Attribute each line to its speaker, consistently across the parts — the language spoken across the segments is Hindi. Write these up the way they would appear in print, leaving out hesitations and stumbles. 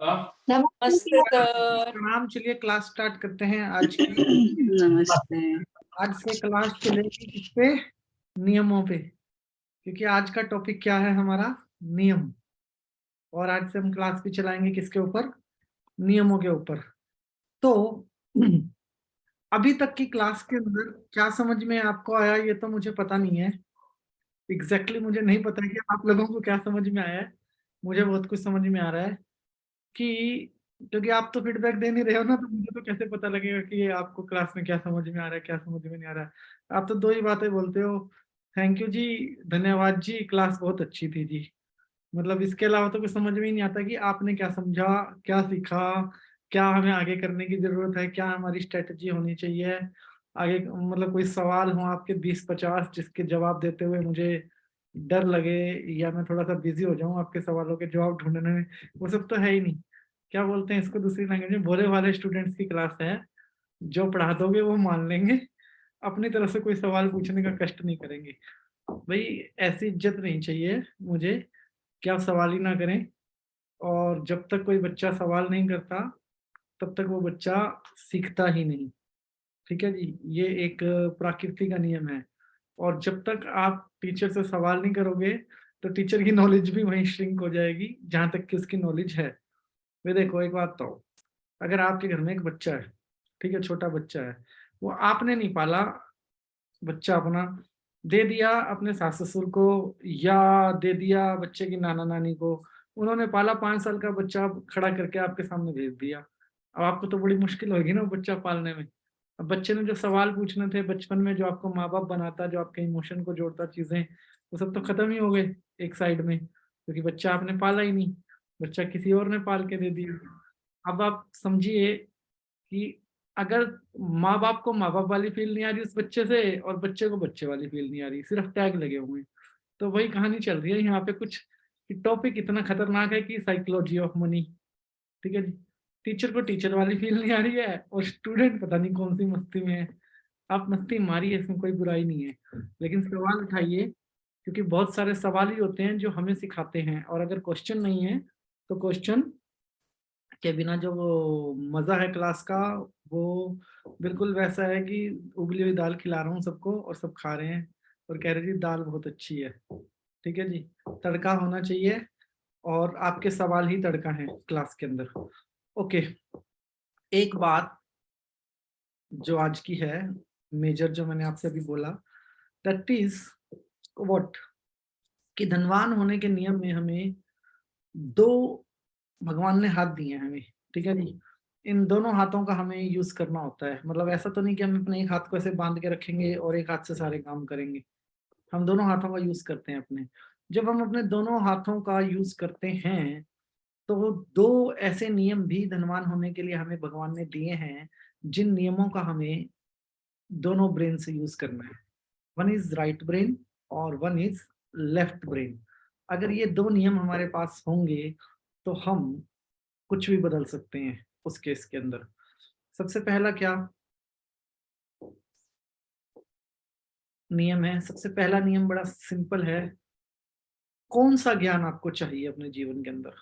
Speaker 1: नमस्ते सर।
Speaker 2: प्रणाम। चलिए क्लास स्टार्ट करते हैं आज की।
Speaker 1: नमस्ते।
Speaker 2: आज से क्लास चलेगी किस पे? नियमों पे। क्योंकि आज का टॉपिक क्या है हमारा? नियम। और आज से हम क्लास भी चलाएंगे किसके ऊपर? नियमों के ऊपर। तो अभी तक की क्लास के अंदर क्या समझ में आपको आया ये तो मुझे पता नहीं है। एग्जैक्टली मुझे नहीं पता है कि आप लोगों को क्या समझ में आया है। मुझे बहुत कुछ समझ में आ रहा है कि क्योंकि आप तो फीडबैक दे नहीं रहे हो ना, तो मुझे तो कैसे पता लगेगा कि ये आपको क्लास में क्या समझ में आ रहा है, क्या समझ में नहीं आ रहा है। आप तो दो ही बातें बोलते हो, थैंक यू जी, धन्यवाद जी, क्लास बहुत अच्छी थी जी। मतलब इसके अलावा तो कुछ समझ में ही नहीं आता कि आपने क्या समझा, क्या सीखा, क्या हमें आगे करने की जरूरत है, क्या हमारी स्ट्रेटजी होनी चाहिए आगे। मतलब कोई सवाल हो आपके 20-50 जिसके जवाब देते हुए मुझे डर लगे या मैं थोड़ा सा बिजी हो जाऊं आपके सवालों के जवाब ढूंढने में, वो सब तो है ही नहीं। क्या बोलते हैं इसको दूसरी लैंग्वेज में? भोले वाले स्टूडेंट्स की क्लास है, जो पढ़ा दोगे वो मान लेंगे, अपनी तरफ से कोई सवाल पूछने का कष्ट नहीं करेंगे। भाई ऐसी इज्जत नहीं चाहिए मुझे कि आप सवाल ही ना करें। और जब तक कोई बच्चा सवाल नहीं करता तब तक वो बच्चा सीखता ही नहीं। ठीक है जी, ये एक प्रकृति का नियम है। और जब तक आप टीचर से सवाल नहीं करोगे तो टीचर की नॉलेज भी वहीं श्रिंक हो जाएगी जहां तक कि उसकी नॉलेज है। वे देखो एक बात तो, अगर आपके घर में एक बच्चा है, ठीक है, छोटा बच्चा है, वो आपने नहीं पाला, बच्चा अपना दे दिया अपने सास ससुर को या दे दिया बच्चे की नाना नानी को, उन्होंने पाला 5 साल का बच्चा खड़ा करके आपके सामने भेज दिया। अब आपको तो बड़ी मुश्किल होगी ना वो बच्चा पालने में। अब बच्चे ने जो सवाल पूछने थे बचपन में, जो आपको माँ बाप बनाता, जो आपके इमोशन को जोड़ता चीजें, वो सब तो खत्म ही हो गए एक साइड में, क्योंकि बच्चा आपने पाला ही नहीं, बच्चा किसी और ने पाल के दे दिया। अब आप समझिए कि अगर माँ बाप को माँ बाप वाली फील नहीं आ रही उस बच्चे से, और बच्चे को बच्चे वाली फील नहीं आ रही, सिर्फ टैग लगे हुए हैं, तो वही कहानी चल रही है यहाँ पे कुछ। टॉपिक इतना खतरनाक है कि साइकोलॉजी ऑफ मनी। ठीक है जी, टीचर को टीचर वाली फील नहीं आ रही है और स्टूडेंट पता नहीं कौन सी मस्ती में है। आप मस्ती मारिए, इसमें कोई बुराई नहीं है, लेकिन सवाल उठाइए, क्योंकि बहुत सारे सवाल ही होते हैं जो हमें सिखाते हैं। और अगर क्वेश्चन नहीं है तो क्वेश्चन के बिना जो वो मजा है क्लास का, वो बिल्कुल वैसा है कि उबली हुई दाल खिला रहा हूँ सबको और सब खा रहे हैं और कह रहे जी दाल बहुत अच्छी है। ठीक है जी, तड़का होना चाहिए और आपके सवाल ही तड़का है क्लास के अंदर। ओके, एक बात जो आज की है मेजर, जो मैंने आपसे अभी बोला, दैट इज व्हाट, कि धनवान होने के नियम में हमें दो भगवान ने हाथ दिए हैं हमें। ठीक है जी, इन दोनों हाथों का हमें यूज करना होता है। मतलब ऐसा तो नहीं कि हम अपने एक हाथ को ऐसे बांध के रखेंगे और एक हाथ से सारे काम करेंगे। हम दोनों हाथों का यूज करते हैं अपने। जब हम अपने दोनों हाथों का यूज करते हैं तो दो ऐसे नियम भी धनवान होने के लिए हमें भगवान ने दिए हैं, जिन नियमों का हमें दोनों ब्रेन से यूज करना है। वन इज राइट ब्रेन और वन इज लेफ्ट ब्रेन। अगर ये दो नियम हमारे पास होंगे तो हम कुछ भी बदल सकते हैं उस केस के अंदर। सबसे पहला क्या नियम है? सबसे पहला नियम बड़ा सिंपल है। कौन सा ज्ञान आपको चाहिए अपने जीवन के अंदर?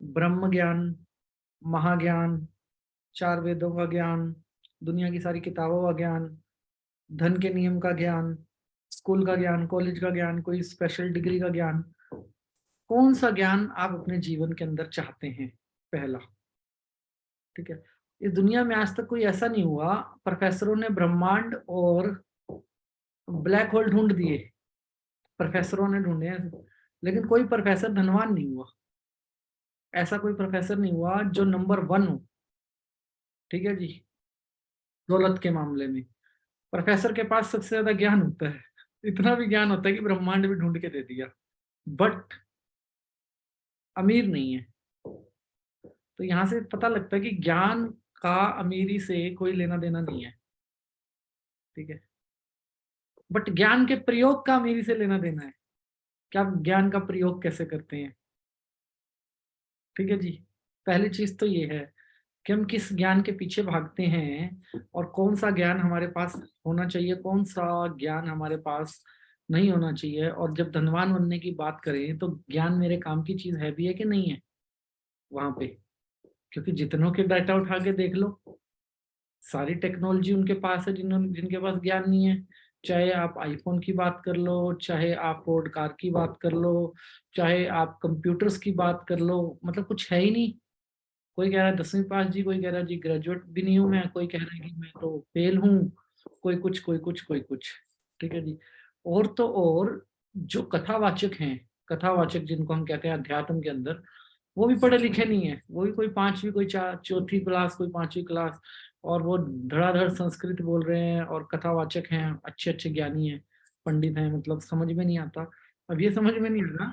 Speaker 2: ब्रह्म ज्ञान, महाज्ञान, चार वेदों का ज्ञान, दुनिया की सारी किताबों का ज्ञान, धन के नियम का ज्ञान, स्कूल का ज्ञान, कॉलेज का ज्ञान, कोई स्पेशल डिग्री का ज्ञान? कौन सा ज्ञान आप अपने जीवन के अंदर चाहते हैं? पहला। ठीक है, इस दुनिया में आज तक कोई ऐसा नहीं हुआ, प्रोफेसरों ने ब्रह्मांड और ब्लैक होल ढूंढ दिए, प्रोफेसरों ने ढूंढे हैं, लेकिन कोई प्रोफेसर धनवान नहीं हुआ। ऐसा कोई प्रोफेसर नहीं हुआ जो नंबर 1 हो। ठीक है जी, दौलत के मामले में प्रोफेसर के पास सबसे ज्यादा ज्ञान होता है, इतना भी ज्ञान होता है कि ब्रह्मांड भी ढूंढ के दे दिया, बट अमीर नहीं है। तो यहाँ से पता लगता है कि ज्ञान का अमीरी से कोई लेना देना नहीं है। ठीक है, बट ज्ञान के प्रयोग का अमीरी से लेना देना है, कि आप ज्ञान का प्रयोग कैसे करते हैं। ठीक है जी, पहली चीज तो ये है कि हम किस ज्ञान के पीछे भागते हैं और कौन सा ज्ञान हमारे पास होना चाहिए, कौन सा ज्ञान हमारे पास नहीं होना चाहिए। और जब धनवान बनने की बात करें तो ज्ञान मेरे काम की चीज है भी है कि नहीं है? वहां पे, क्योंकि जितनों के डाटा उठा के देख लो, सारी टेक्नोलॉजी उनके पास है जिनके पास ज्ञान नहीं है। चाहे आप आईफोन की बात कर लो, चाहे आप रोड कार की बात कर लो, चाहे आप कंप्यूटर्स की बात कर लो, मतलब कुछ है ही नहीं। कोई कह रहा है 10वीं पास जी, कोई कह रहा है जी ग्रेजुएट भी नहीं हूं मैं, कोई कह रहा है कि मैं तो फेल हूँ, कोई कुछ कोई कुछ कोई कुछ। ठीक है जी। और तो और जो कथावाचक हैं, कथावाचक जिनको हम कहते हैं अध्यात्म के अंदर, वो भी पढ़े लिखे नहीं है, वो भी कोई पांचवी, कोई चौथी क्लास, कोई पांचवी क्लास, और वो धड़ाधड़ संस्कृत बोल रहे हैं और कथावाचक हैं, अच्छे अच्छे ज्ञानी हैं, पंडित हैं, मतलब समझ में नहीं आता। अब ये समझ में नहीं आ रहा,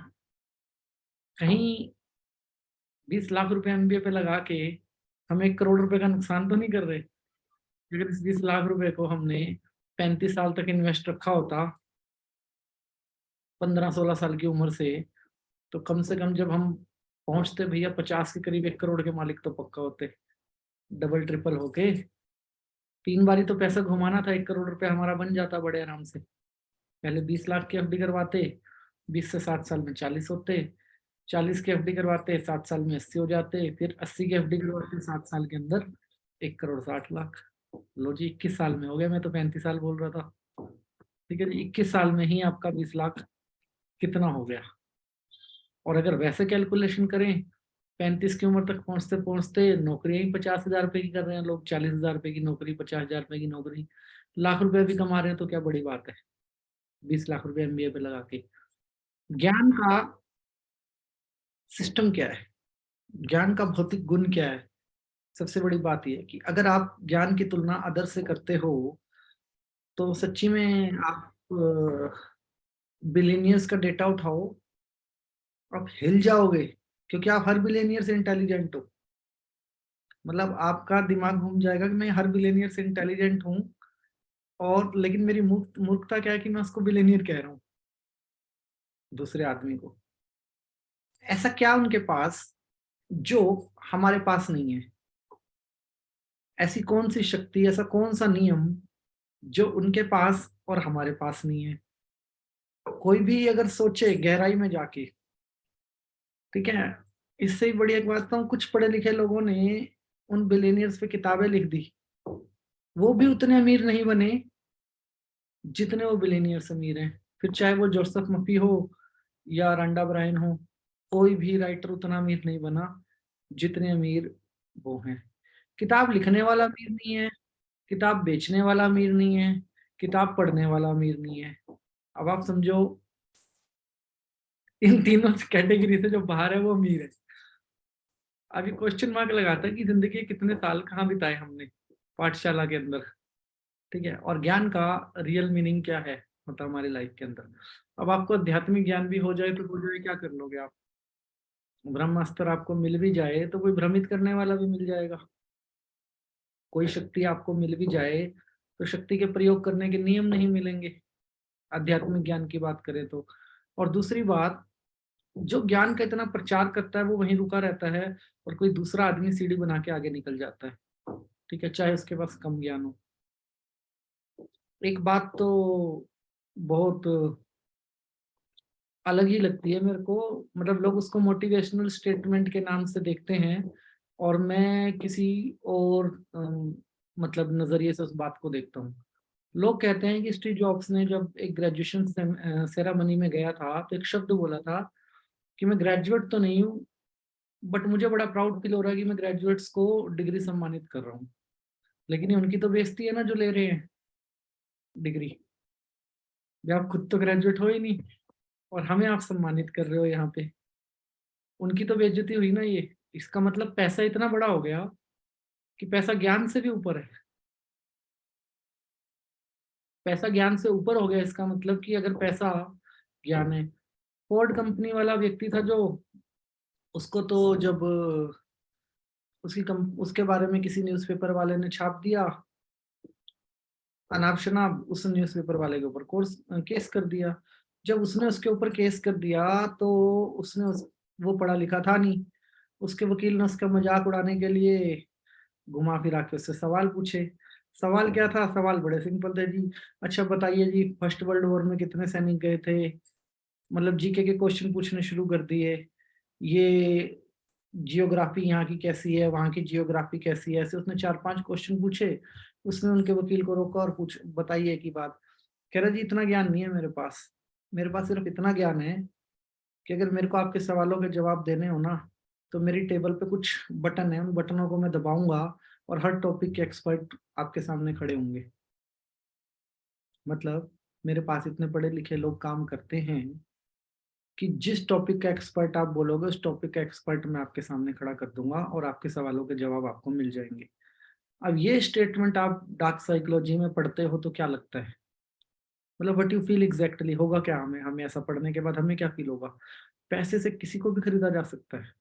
Speaker 2: कहीं 20 लाख रुपए एमबीए पे लगा के हम 1 करोड़ रुपए का नुकसान तो नहीं कर रहे? अगर इस 20 लाख रुपए को हमने 35 साल तक इन्वेस्ट रखा होता, 15-16 साल की उम्र से कम जब हम पहुंचते भैया 50 के करीब, 1 करोड़ के मालिक तो पक्का होते, डबल ट्रिपल होके। 3 बारी तो पैसा घुमाना था, 1 करोड़ रुपए हमारा बन जाता बड़े आराम से। पहले 20 लाख की एफडी करवाते, 20 से 7 साल में 40 होते, 40 की एफडी करवाते, 7 साल में 80 हो जाते, फिर 80 की एफडी करवाते, 7 साल के अंदर 1 करोड़ 60 लाख। लो जी, 21 साल में हो गया, मैं तो 35 साल बोल रहा था। ठीक है जी, 21 साल में ही आपका 20 लाख कितना हो गया। और अगर वैसे कैलकुलेशन करें, 35 की उम्र तक पहुंचते पहुंचते नौकरियां ही 50,000 रुपए की कर रहे हैं लोग, 40,000 रुपए की नौकरी, 50,000 रुपए की नौकरी, लाख रुपए भी कमा रहे हैं, तो क्या बड़ी बात है 20 लाख रुपए एमबीए पे लगा के। ज्ञान का सिस्टम क्या है, ज्ञान का भौतिक गुण क्या है? सबसे बड़ी बात यह है कि अगर आप ज्ञान की तुलना अदर से करते हो, तो सच्ची में आप बिलीनियर्स का डेटा उठाओ, आप हिल जाओगे, क्योंकि आप हर बिलीनियर से इंटेलिजेंट हो। मतलब आपका दिमाग घूम जाएगा कि मैं हर बिलीनियर से इंटेलिजेंट हूँ, और लेकिन मेरी मूर्खता क्या है कि मैं उसको बिलीनियर कह रहा हूँ, दूसरे आदमी को। ऐसा क्या उनके पास जो हमारे पास नहीं है? ऐसी कौन सी शक्ति, ऐसा कौन सा नियम जो उनके पास और हमारे पास नहीं है? कोई भी अगर सोचे गहराई में जाके, ठीक है, इससे ही बड़ी एक बात तो, कुछ पढ़े लिखे लोगों ने उन बिलीनियर्स पे किताबें लिख दी, वो भी उतने अमीर नहीं बने जितने वो बिलीनियर्स अमीर हैं। फिर चाहे वो जोसेफ मफी हो या रंडा ब्रायन हो, कोई भी राइटर उतना अमीर नहीं बना जितने अमीर वो हैं। किताब लिखने वाला अमीर नहीं है, किताब बेचने वाला अमीर नहीं है, किताब पढ़ने वाला अमीर नहीं है। अब आप समझो, इन तीनों कैटेगरी से जो बाहर है वो अमीर है। अभी क्वेश्चन मार्क लगाता है कि जिंदगी के कितने साल कहाँ बिताए हमने पाठशाला के अंदर। ठीक है, और ज्ञान का रियल मीनिंग क्या है, मतलब हमारी लाइफ के अंदर। अब आपको आध्यात्मिक ज्ञान भी हो जाए तो हो जाए, क्या कर लोगे आप? ब्रह्मास्त्र आपको मिल भी जाए तो कोई भ्रमित करने वाला भी मिल जाएगा। कोई शक्ति आपको मिल भी जाए तो शक्ति के प्रयोग करने के नियम नहीं मिलेंगे, आध्यात्मिक ज्ञान की बात करें तो। और दूसरी बात, जो ज्ञान का इतना प्रचार करता है वो वहीं रुका रहता है, और कोई दूसरा आदमी सीढ़ी बना के आगे निकल जाता है। ठीक है, चाहे उसके पास कम ज्ञान हो। एक बात तो बहुत अलग ही लगती है मेरे को, मतलब लोग उसको मोटिवेशनल स्टेटमेंट के नाम से देखते हैं, और मैं किसी और मतलब नजरिए से उस बात को देखता हूँ। लोग कहते हैं कि स्टीव जॉब्स ने जब एक ग्रेजुएशन सेरेमनी में गया था तो एक शब्द बोला था कि मैं ग्रेजुएट तो नहीं हूँ, बट मुझे बड़ा प्राउड फील हो रहा है कि मैं ग्रेजुएट्स को डिग्री सम्मानित कर रहा हूँ। लेकिन ये उनकी तो बेइज्जती है ना, जो ले रहे हैं डिग्री, जब आप खुद तो ग्रेजुएट हो ही नहीं और हमें आप सम्मानित कर रहे हो यहाँ पे। उनकी तो बेइज्जती हुई ना ये। इसका मतलब पैसा इतना बड़ा हो गया कि पैसा ज्ञान से भी ऊपर है। पैसा ज्ञान से ऊपर हो गया, इसका मतलब कि अगर पैसा ज्ञान है। फोर्ड कंपनी वाला व्यक्ति था जो, उसको तो जब उसके बारे में किसी न्यूज़पेपर वाले ने छाप दिया, अनाप शनाप उस न्यूज़पेपर वाले के ऊपर केस कर दिया। जब उसने उसके ऊपर केस कर दिया तो वो पढ़ा लिखा था नहीं। उसके वकील ने उसका मजाक उड़ाने के लिए घुमा फिरा के उससे सवाल पूछे। सवाल क्या था? सवाल बड़े सिंपल थे जी। अच्छा बताइए जी, फर्स्ट वर्ल्ड वॉर में कितने सैनिक गए थे? मतलब जीके के क्वेश्चन पूछने शुरू कर दिए। ये जियोग्राफी यहाँ की कैसी है, वहां की जियोग्राफी कैसी है, ऐसे उसने 4-5 क्वेश्चन पूछे। उसने उनके वकील को रोका और पूछ बताइए की बात। कह रहा जी इतना ज्ञान नहीं है मेरे पास सिर्फ इतना ज्ञान है कि अगर मेरे को आपके सवालों के जवाब देने हो ना, तो मेरी टेबल पे कुछ बटन है, उन बटनों को मैं दबाऊंगा और हर टॉपिक के एक्सपर्ट आपके सामने खड़े होंगे। मतलब मेरे पास इतने पढ़े लिखे लोग काम करते हैं कि जिस टॉपिक का एक्सपर्ट आप बोलोगे उस टॉपिक का एक्सपर्ट मैं आपके सामने खड़ा कर दूंगा और आपके सवालों के जवाब आपको मिल जाएंगे। अब ये स्टेटमेंट आप डार्क साइकोलॉजी में पढ़ते हो तो क्या लगता है, मतलब व्हाट यू फील एग्जैक्टली होगा क्या, हमें हमें ऐसा पढ़ने के बाद हमें क्या फील होगा? पैसे से किसी को भी खरीदा जा सकता है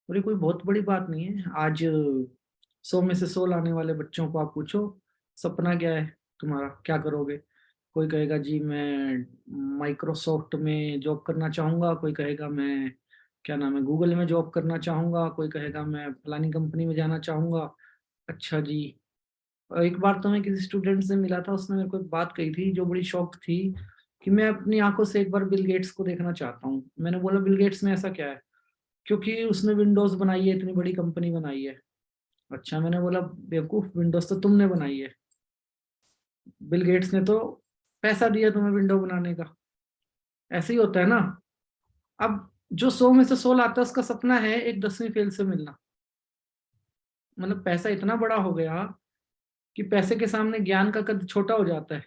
Speaker 2: और ये कोई बहुत बड़ी बात नहीं है। आज 100 में से 100 लाने वाले बच्चों को आप पूछो सपना क्या है तुम्हारा, क्या करोगे? कोई कहेगा जी मैं माइक्रोसॉफ्ट में जॉब करना चाहूंगा, कोई कहेगा मैं क्या नाम है गूगल में जॉब करना चाहूंगा, कोई कहेगा मैं फलानी कंपनी में जाना चाहूंगा। अच्छा जी। और एक बार तो मैं किसी स्टूडेंट से मिला था, उसने मेरे को एक बात कही थी जो बड़ी शॉक थी कि मैं अपनी आंखों से एक बार बिल गेट्स को देखना चाहता हूँ। मैंने बोला बिल गेट्स में ऐसा क्या है? क्योंकि उसने विंडोज बनाई है, इतनी बड़ी कंपनी बनाई है। अच्छा, मैंने बोला बेवकूफ, विंडोज तो तुमने बनाई है, बिल गेट्स ने तो पैसा दिया तुम्हें विंडो बनाने का। ऐसे ही होता है ना। अब जो 100 में से 100 लाता है उसका सपना है एक 10वीं फेल से मिलना। मतलब पैसा इतना बड़ा हो गया कि पैसे के सामने ज्ञान का कद छोटा हो जाता है।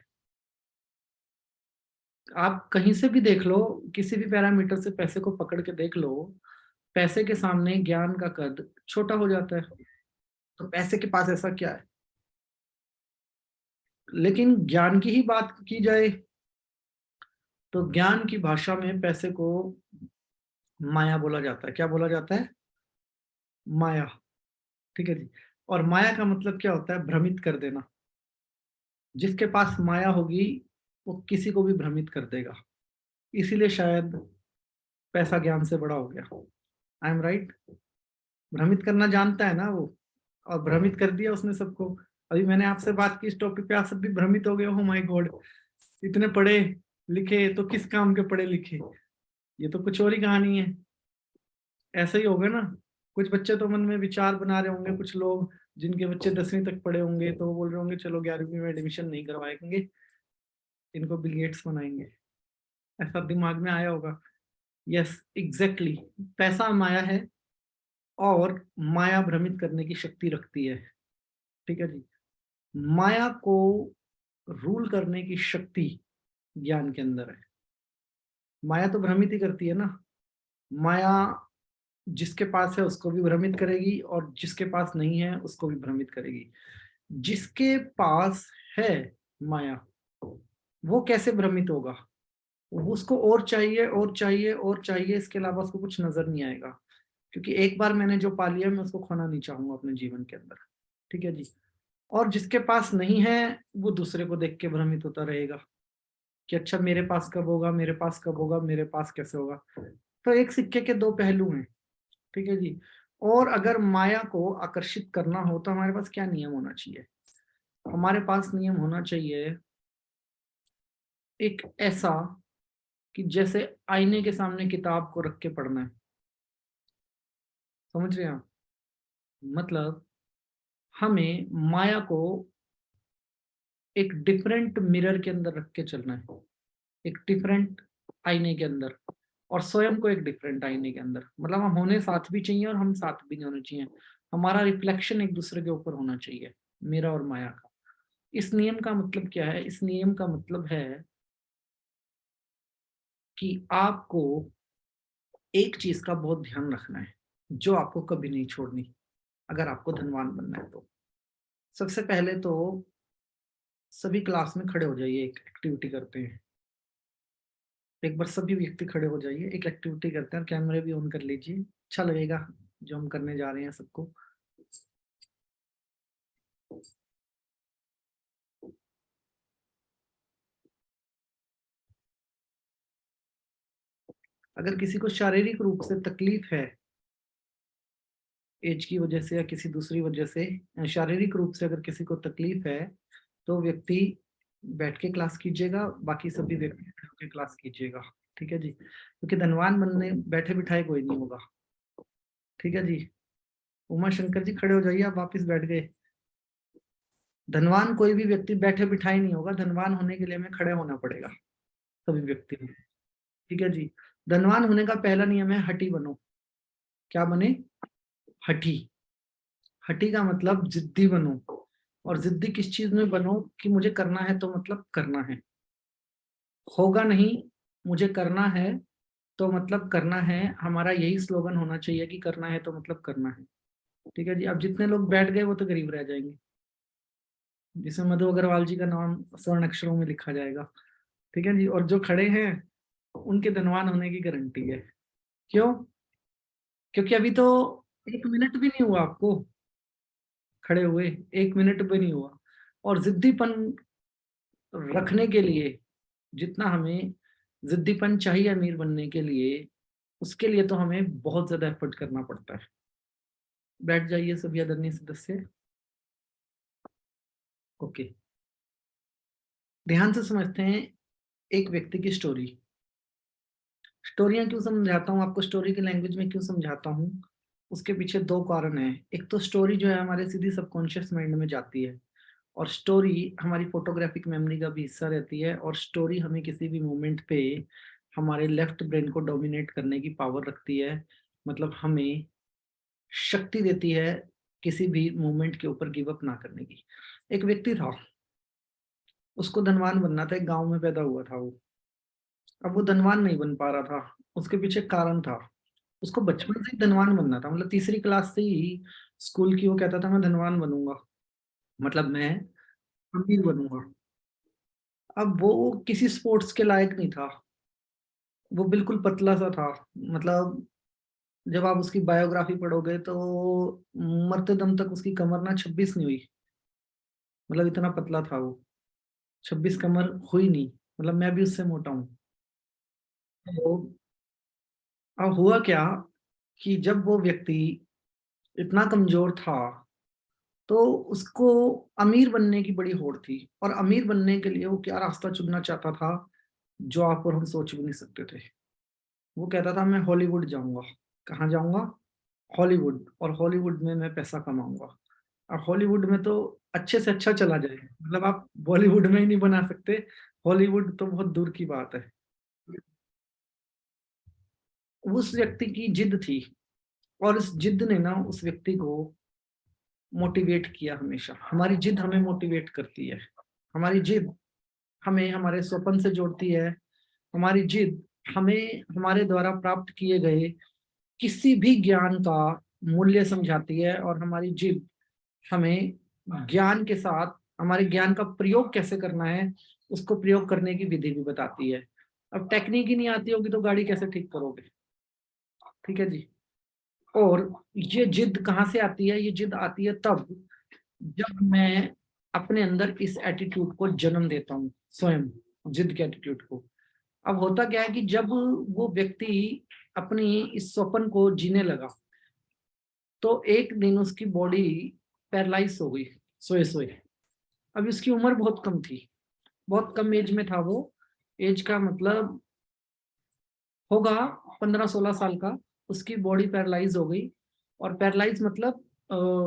Speaker 2: आप कहीं से भी देख लो, किसी भी पैरामीटर से पैसे को पकड़ के देख लो, पैसे के सामने ज्ञान का कद छोटा हो जाता है। तो पैसे के पास ऐसा क्या है? लेकिन ज्ञान की ही बात की जाए तो ज्ञान की भाषा में पैसे को माया बोला जाता है। क्या बोला जाता है? माया। ठीक है जी। और माया का मतलब क्या होता है? भ्रमित कर देना। जिसके पास माया होगी वो किसी को भी भ्रमित कर देगा। इसीलिए शायद पैसा ज्ञान से बड़ा हो गया। I am right? भ्रमित करना जानता है ना वो, और भ्रमित कर दिया उसने सबको। अभी मैंने आपसे बात की इस टॉपिक पे, आप सब भी भ्रमित हो गए हो। माय गॉड, इतने पढ़े लिखे तो किस काम के पढ़े लिखे, ये तो कुछ और ही कहानी है। ऐसा ही होगा ना। कुछ बच्चे तो मन में विचार बना रहे होंगे, कुछ लोग जिनके बच्चे 10वीं तक पढ़े होंगे तो वो बोल रहे होंगे चलो 11वीं में एडमिशन नहीं करवाएंगे, इनको बिल गेट्स बनाएंगे। ऐसा दिमाग में आया होगा। यस एग्जैक्टली, पैसा माया है और माया भ्रमित करने की शक्ति रखती है। ठीक है जी। माया को रूल करने की शक्ति ज्ञान के अंदर है। माया तो भ्रमित ही करती है ना। माया जिसके पास है उसको भी भ्रमित करेगी और जिसके पास नहीं है उसको भी भ्रमित करेगी। जिसके पास है माया वो कैसे भ्रमित होगा? उसको और चाहिए और चाहिए और चाहिए, इसके अलावा उसको कुछ नजर नहीं आएगा। क्योंकि एक बार मैंने जो पा लिया मैं उसको खोना नहीं चाहूंगा अपने जीवन के अंदर। ठीक है जी। और जिसके पास नहीं है वो दूसरे को देख के भ्रमित होता रहेगा कि अच्छा मेरे पास कब होगा, मेरे पास कब होगा, मेरे पास कैसे होगा। तो एक सिक्के के दो पहलू हैं। ठीक है जी। और अगर माया को आकर्षित करना हो तो हमारे पास क्या नियम होना चाहिए? हमारे पास नियम होना चाहिए एक ऐसा कि जैसे आईने के सामने किताब को रख के पढ़ना है। समझ रहे हैं आप? मतलब हमें माया को एक डिफरेंट मिरर के अंदर रख के चलना है, एक डिफरेंट आईने के अंदर, और स्वयं को एक डिफरेंट आईने के अंदर। मतलब हम होने साथ भी चाहिए और हम साथ भी नहीं होने चाहिए। हमारा रिफ्लेक्शन एक दूसरे के ऊपर होना चाहिए, मेरा और माया का। इस नियम का मतलब क्या है? इस नियम का मतलब है कि आपको एक चीज का बहुत ध्यान रखना है जो आपको कभी नहीं छोड़नी अगर आपको धनवान बनना है तो। सबसे पहले तो सभी क्लास में खड़े हो जाइए, एक एक्टिविटी करते हैं। एक बार सभी व्यक्ति खड़े हो जाइए, एक एक्टिविटी करते हैं, कैमरे भी ऑन कर लीजिए। अच्छा लगेगा जो हम करने जा रहे हैं सबको। अगर किसी को शारीरिक रूप से तकलीफ है, एज की वजह से या किसी दूसरी वजह से, शारीरिक रूप से अगर किसी को तकलीफ है तो व्यक्ति बैठ के क्लास कीजिएगा, बाकी सभी व्यक्ति खड़े होकर क्लास कीजिएगा। ठीक है जी। क्योंकि धनवान बनने बैठे बिठाए कोई नहीं होगा। ठीक है जी। उमा शंकर जी खड़े हो जाइए, आप वापिस बैठ गए। धनवान कोई भी व्यक्ति बैठे बिठाए नहीं होगा, धनवान होने के लिए हमें खड़े होना पड़ेगा सभी व्यक्ति को। ठीक है जी। धनवान होने का पहला नियम है हठी बनो। क्या बने? हठी। हठी का मतलब जिद्दी बनो। और जिद्दी किस चीज में बनो? कि मुझे करना है तो मतलब करना है, होगा नहीं, मुझे करना है तो मतलब करना है। हमारा यही स्लोगन होना चाहिए कि करना है तो मतलब करना है। ठीक है जी। अब जितने लोग बैठ गए वो तो गरीब रह जाएंगे, जिसमें मधु अग्रवाल जी का नाम स्वर्ण अक्षरों में लिखा जाएगा। ठीक है जी। और जो खड़े हैं उनके धनवान होने की गारंटी है। क्यों? क्योंकि अभी तो 1 मिनट भी नहीं हुआ आपको खड़े हुए, 1 मिनट भी नहीं हुआ। और जिद्दीपन रखने के लिए, जितना हमें जिद्दीपन चाहिए अमीर बनने के लिए, उसके लिए तो हमें बहुत ज्यादा एफर्ट करना पड़ता है। बैठ जाइए सभी आदरणीय सदस्य। ओके, ध्यान से समझते हैं एक व्यक्ति की स्टोरी। स्टोरियां क्यों समझाता हूँ आपको, स्टोरी की लैंग्वेज में क्यों समझाता हूँ? उसके पीछे 2 कारण हैं। एक तो स्टोरी जो है हमारे सीधी सबकॉन्शियस माइंड में जाती है, और स्टोरी हमारी फोटोग्राफिक मेमोरी का भी हिस्सा रहती है, और स्टोरी हमें किसी भी मोमेंट पे हमारे लेफ्ट ब्रेन को डोमिनेट करने की पावर रखती है। मतलब हमें शक्ति देती है किसी भी मोमेंट के ऊपर गिव अप ना करने की। एक व्यक्ति था, उसको धनवान बनना था, एक गांव में पैदा हुआ था वो। अब वो धनवान नहीं बन पा रहा था, उसके पीछे कारण था। उसको बचपन से ही धनवान बनना था, मतलब तीसरी क्लास से ही स्कूल की वो कहता था मैं धनवान बनूंगा, मतलब मैं अमीर बनूंगा। अब वो किसी स्पोर्ट्स के लायक नहीं था, वो बिल्कुल पतला सा था। मतलब जब आप उसकी बायोग्राफी पढ़ोगे तो मरते दम तक उसकी कमर ना 26 नहीं हुई, मतलब इतना पतला था वो। 26 कमर हुई नहीं, मतलब मैं भी उससे मोटा हूँ। तो अब हुआ क्या कि जब वो व्यक्ति इतना कमजोर था, तो उसको अमीर बनने की बड़ी होड़ थी। और अमीर बनने के लिए वो क्या रास्ता चुनना चाहता था, जो आप और हम सोच भी नहीं सकते थे। वो कहता था मैं हॉलीवुड जाऊंगा। कहाँ जाऊंगा? हॉलीवुड। और हॉलीवुड में मैं पैसा कमाऊंगा। और हॉलीवुड में तो अच्छे से अच्छा चला जाए, मतलब आप बॉलीवुड में ही नहीं बना सकते, हॉलीवुड तो बहुत दूर की बात है। उस व्यक्ति की जिद थी, और इस जिद ने ना उस व्यक्ति को मोटिवेट किया। हमेशा हमारी जिद हमें मोटिवेट करती है। हमारी जिद हमें हमारे स्वप्न से जोड़ती है। हमारी जिद हमें हमारे द्वारा प्राप्त किए गए किसी भी ज्ञान का मूल्य समझाती है। और हमारी जिद हमें ज्ञान के साथ हमारे ज्ञान का प्रयोग कैसे करना है, उसको प्रयोग करने की विधि भी बताती है। अब टेक्निक ही नहीं आती होगी तो गाड़ी कैसे ठीक करोगे? ठीक है जी। और ये जिद कहाँ से आती है? ये जिद आती है तब जब मैं अपने अंदर इस एटीट्यूड को जन्म देता हूँ, स्वयं जिद के एटीट्यूड को। अब होता क्या है कि जब वो व्यक्ति अपनी इस स्वप्न को जीने लगा, तो एक दिन उसकी बॉडी पैरालाइज हो गई, सोए सोए। अब इसकी उम्र बहुत कम थी, बहुत कम एज में था वो। एज का मतलब होगा 15-16 साल का। उसकी बॉडी पैरालाइज हो गई। और पैरालाइज मतलब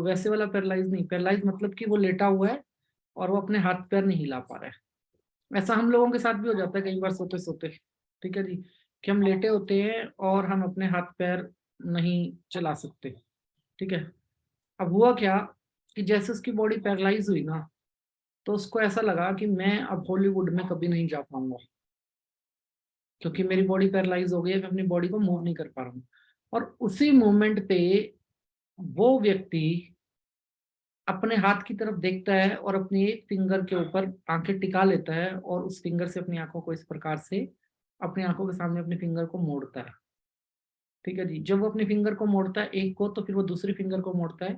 Speaker 2: वैसे वाला पैरालाइज नहीं, पैरालाइज मतलब कि वो लेटा हुआ है और वो अपने हाथ पैर नहीं हिला पा रहा है। ऐसा हम लोगों के साथ भी हो जाता है कई बार सोते सोते। ठीक है जी। कि हम लेटे होते हैं और हम अपने हाथ पैर नहीं चला सकते। ठीक है। अब हुआ क्या कि जैसे उसकी बॉडी पैरालाइज हुई ना, तो उसको ऐसा लगा कि मैं अब हॉलीवुड में कभी नहीं जा पाऊंगा, क्योंकि मेरी बॉडी पैरालाइज हो गई है, मैं अपनी बॉडी को मूव नहीं कर पा रहा हूँ। और उसी मोमेंट पे वो व्यक्ति अपने हाथ की तरफ देखता है और अपनी एक फिंगर के ऊपर आंखें टिका लेता है, और उस फिंगर से अपनी आंखों को इस प्रकार से अपनी आंखों के सामने अपनी फिंगर को मोड़ता है। ठीक है जी। जब वो अपनी फिंगर को मोड़ता है एक को, तो फिर वो दूसरी फिंगर को मोड़ता है,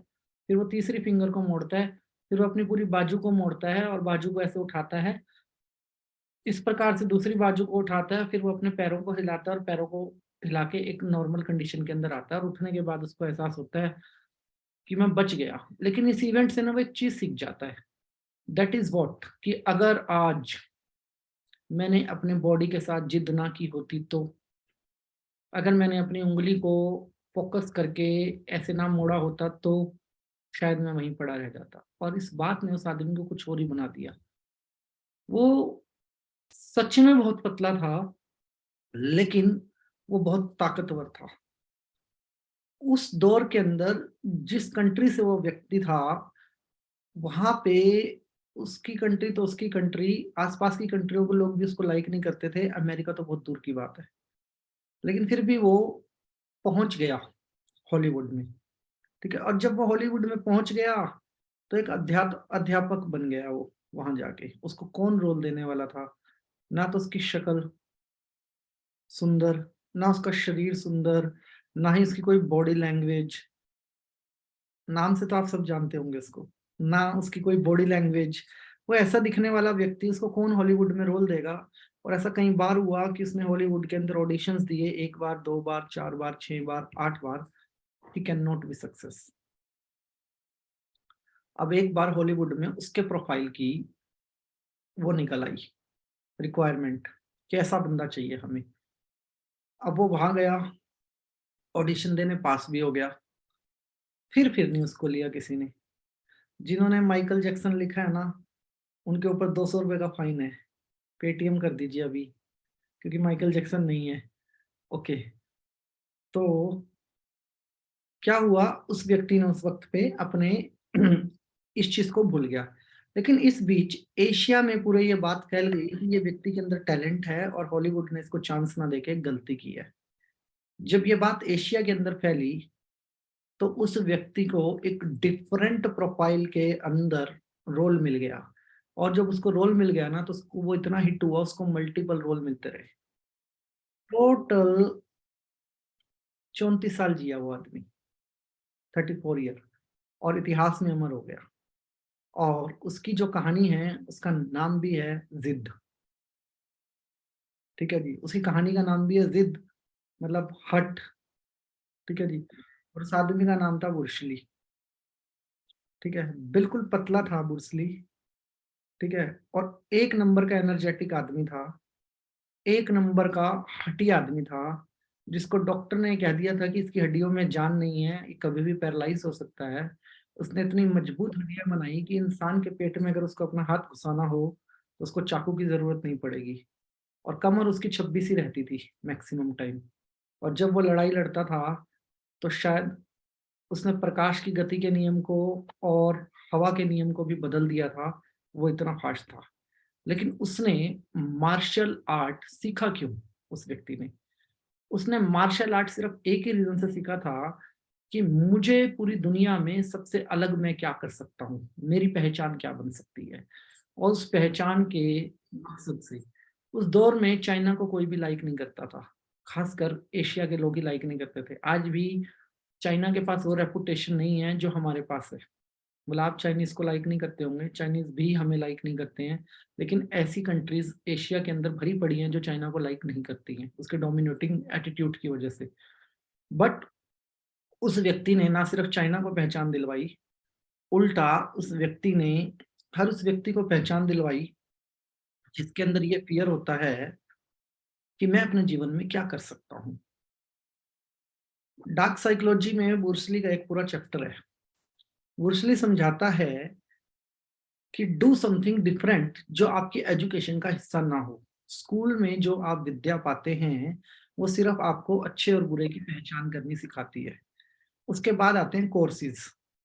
Speaker 2: फिर वो तीसरी फिंगर को मोड़ता है, फिर वो अपनी पूरी बाजू को मोड़ता है और बाजू को ऐसे उठाता है, इस प्रकार से दूसरी बाजू को उठाता है, फिर वो अपने पैरों को हिलाता है और पैरों को हिला के एक नॉर्मल कंडीशन के अंदर आता है। और उठने के बाद उसको एहसास होता है कि मैं बच गया। लेकिन इस इवेंट से ना वो एक चीज सीख जाता है। दैट इज वॉट, कि अगर आज मैंने अपने बॉडी के साथ जिद ना की होती, तो अगर मैंने अपनी उंगली को फोकस करके ऐसे ना मोड़ा होता तो शायद मैं वहीं पड़ा रह जाता। और इस बात ने उस आदमी को कुछ और ही बना दिया। वो सच में बहुत पतला था, लेकिन वो बहुत ताकतवर था। उस दौर के अंदर जिस कंट्री से वो व्यक्ति था, वहां पे उसकी कंट्री तो उसकी कंट्री, आसपास की कंट्रियों के लोग भी उसको लाइक नहीं करते थे। अमेरिका तो बहुत दूर की बात है। लेकिन फिर भी वो पहुंच गया हॉलीवुड में। ठीक है। और जब वो हॉलीवुड में पहुंच गया तो एक अध्यापक बन गया वो। वहां जाके उसको कौन रोल देने वाला था? ना तो उसकी शक्ल सुंदर, ना उसका शरीर सुंदर, ना ही उसकी कोई बॉडी लैंग्वेज। नाम से तो आप सब जानते होंगे उसको। ना उसकी कोई बॉडी लैंग्वेज। वो ऐसा दिखने वाला व्यक्ति, उसको कौन हॉलीवुड में रोल देगा? और ऐसा कई बार हुआ कि उसने हॉलीवुड के अंदर ऑडिशंस दिए, 1 बार, 2 बार, 4 बार, 6 बार, 8 बार। He can not be success. अब एक बार हॉलीवुड में उसके प्रोफाइल की वो निकल आई रिक्वायरमेंट, कैसा बंदा चाहिए हमें। अब वो वहां गया, ऑडिशन देने, पास भी हो गया। फिर नहीं उसको लिया किसी ने। जिन्होंने माइकल जैक्सन लिखा है ना, उनके ऊपर 200 रुपए का फाइन है। पेटीएम कर दीजिए अभी, क्योंकि माइकल जैक्सन नहीं है। ओके। तो क्या हुआ, उस व्यक्ति ने उस वक्त पे अपने इस चीज को भूल गया। लेकिन इस बीच एशिया में पूरे ये बात फैल गई कि ये व्यक्ति के अंदर टैलेंट है और हॉलीवुड ने इसको चांस ना देके गलती की है। जब ये बात एशिया के अंदर फैली तो उस व्यक्ति को एक डिफरेंट प्रोफाइल के अंदर रोल मिल गया। और जब उसको रोल मिल गया ना, तो उसको वो इतना हिट हुआ, उसको मल्टीपल रोल मिलते रहे। टोटल 34 साल जिया वो आदमी, 34 ईयर, और इतिहास में अमर हो गया। और उसकी जो कहानी है, उसका नाम भी है जिद। ठीक है जी, उसकी कहानी का नाम भी है जिद, मतलब हट। ठीक है जी। और उस आदमी का नाम था बुर्शली। ठीक है। बिल्कुल पतला था बुर्सली। ठीक है। और एक नंबर का एनर्जेटिक आदमी था। एक नंबर का हड्डी आदमी था, जिसको डॉक्टर ने कह दिया था कि इसकी हड्डियों में जान नहीं है, ये कभी भी पैरालाइज हो सकता है। उसने इतनी मजबूत हड्डियां बनाई कि इंसान के पेट में अगर उसको अपना हाथ घुसाना हो तो उसको चाकू की जरूरत नहीं पड़ेगी। और कमर उसकी 26 ही रहती थी मैक्सिमम टाइम। और जब वो लड़ाई लड़ता था तो शायद उसने प्रकाश की गति के नियम को और हवा के नियम को भी बदल दिया था। वो इतना फास्ट था। लेकिन उसने मार्शल आर्ट सीखा क्यों? उस व्यक्ति ने, उसने मार्शल आर्ट सिर्फ एक ही रीजन से सीखा था कि मुझे पूरी दुनिया में सबसे अलग मैं क्या कर सकता हूँ, मेरी पहचान क्या बन सकती है। और उस पहचान के मकसद से उस दौर में चाइना को कोई भी लाइक नहीं करता था। खासकर एशिया के लोग ही लाइक नहीं करते थे। आज भी चाइना के पास वो रेपुटेशन नहीं है जो हमारे पास है। मतलब आप चाइनीज को लाइक नहीं करते होंगे, चाइनीज भी हमें लाइक नहीं करते हैं। लेकिन ऐसी कंट्रीज एशिया के अंदर भरी पड़ी हैं जो चाइना को लाइक नहीं करती हैं, उसके डोमिनेटिंग एटीट्यूड की वजह से। बट उस व्यक्ति ने ना सिर्फ चाइना को पहचान दिलवाई, उल्टा उस व्यक्ति ने हर उस व्यक्ति को पहचान दिलवाई जिसके अंदर ये फियर होता है कि मैं अपने जीवन में क्या कर सकता हूँ। डार्क साइकोलॉजी में बुर्सली का एक पूरा चैप्टर है। बुर्सली समझाता है कि डू समथिंग डिफरेंट जो आपकी एजुकेशन का हिस्सा ना हो। स्कूल में जो आप विद्या पाते हैं वो सिर्फ आपको अच्छे और बुरे की पहचान करनी सिखाती है। उसके बाद आते हैं कोर्सेज,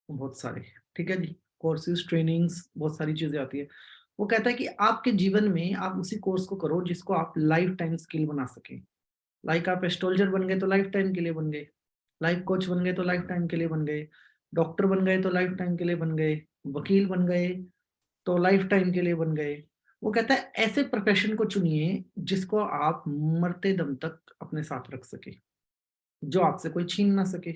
Speaker 2: बहुत सारे। ठीक है जी। कोर्सेज, ट्रेनिंग्स, बहुत सारी चीजें आती है। वो कहता है कि आपके जीवन में आप उसी कोर्स को करो जिसको आप लाइफ टाइम स्किल बना सके। लाइक आप एस्ट्रोलॉजर बन गए तो लाइफ टाइम के लिए बन गए, लाइफ कोच बन गए तो लाइफ टाइम के लिए बन गए, डॉक्टर बन गए तो लाइफ टाइम के लिए बन गए, वकील बन गए तो लाइफ टाइम के लिए बन गए। वो कहता है ऐसे प्रोफेशन को चुनिए जिसको आप मरते दम तक अपने साथ रख सके, जो आपसे कोई छीन ना सके।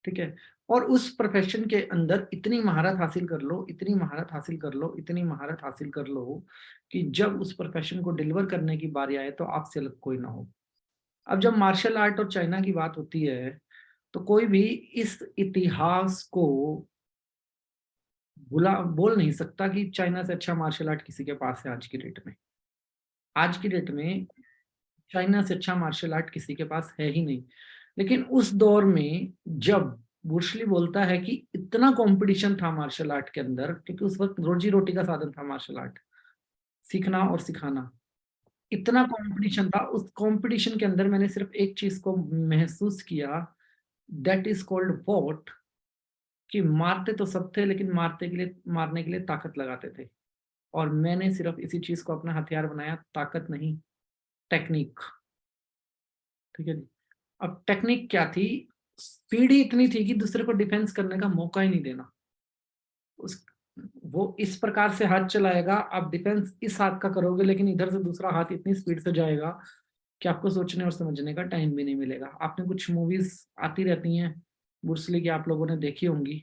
Speaker 2: ठीक है। और उस प्रोफेशन के अंदर इतनी महारत हासिल कर लो, इतनी महारत हासिल कर लो, इतनी महारत हासिल कर लो कि जब उस प्रोफेशन को डिलीवर करने की बारी आए तो आपसे अलग कोई ना हो। अब जब मार्शल आर्ट और चाइना की बात होती है तो कोई भी इस इतिहास को बोल नहीं सकता कि चाइना से अच्छा मार्शल आर्ट किसी के पास है आज की डेट में। आज की डेट में चाइना से अच्छा मार्शल आर्ट किसी के पास है ही नहीं। लेकिन उस दौर में जब बुर्शली बोलता है कि इतना कंपटीशन था मार्शल आर्ट के अंदर, क्योंकि उस वक्त रोजी रोटी का साधन था मार्शल आर्ट, सीखना और सिखाना, इतना कंपटीशन था। उस कंपटीशन के अंदर मैंने सिर्फ एक चीज को महसूस किया, दैट इज कॉल्ड वॉट, कि मारते तो सब थे लेकिन मारने के लिए ताकत लगाते थे। और मैंने सिर्फ इसी चीज को अपना हथियार बनाया, ताकत नहीं, टेक्निक। ठीक है जी। अब टेक्निक क्या थी? स्पीड ही इतनी थी कि दूसरे को डिफेंस करने का मौका ही नहीं देना। उस वो इस प्रकार से हाथ चलाएगा, आप डिफेंस इस हाथ का करोगे लेकिन इधर से दूसरा हाथ इतनी स्पीड से जाएगा कि आपको सोचने और समझने का टाइम भी नहीं मिलेगा। आपने कुछ मूवीज आती रहती हैं ब्रूस ली की, आप लोगों ने देखी होंगी,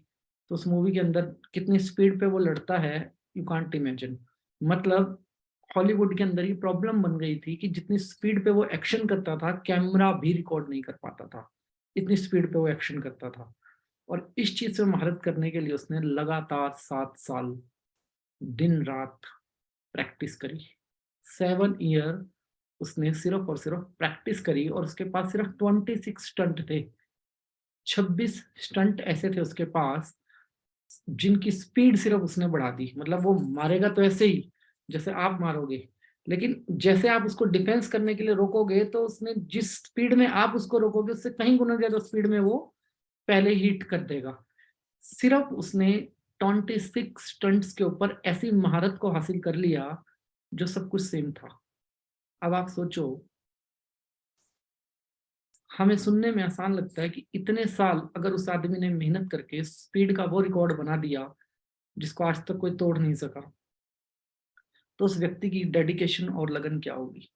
Speaker 2: तो उस मूवी के अंदर कितनी स्पीड पे वो लड़ता है, यू कांट इमेजिन। मतलब हॉलीवुड के अंदर ये प्रॉब्लम बन गई थी कि जितनी स्पीड पे वो एक्शन करता था, कैमरा भी रिकॉर्ड नहीं कर पाता था, इतनी स्पीड पे वो एक्शन करता था। और इस चीज से महारत करने के लिए उसने लगातार 7 साल दिन रात प्रैक्टिस करी। 7 ईयर उसने सिर्फ और सिर्फ प्रैक्टिस करी, और उसके पास सिर्फ 26 स्टंट थे। 26 स्टंट ऐसे थे उसके पास जिनकी स्पीड सिर्फ उसने बढ़ा दी। मतलब वो मारेगा तो ऐसे ही जैसे आप मारोगे, लेकिन जैसे आप उसको डिफेंस करने के लिए रोकोगे तो उसने जिस स्पीड में आप उसको रोकोगे उससे कहीं गुना ज्यादा स्पीड में वो पहले हिट कर देगा। सिर्फ उसने 26 स्टंट्स के ऊपर ऐसी महारत को हासिल कर लिया जो सब कुछ सेम था। अब आप सोचो, हमें सुनने में आसान लगता है कि इतने साल अगर उस आदमी ने मेहनत करके स्पीड का वो रिकॉर्ड बना दिया जिसको आज तक कोई तोड़ नहीं सका, तो उस व्यक्ति की डेडिकेशन और लगन क्या होगी,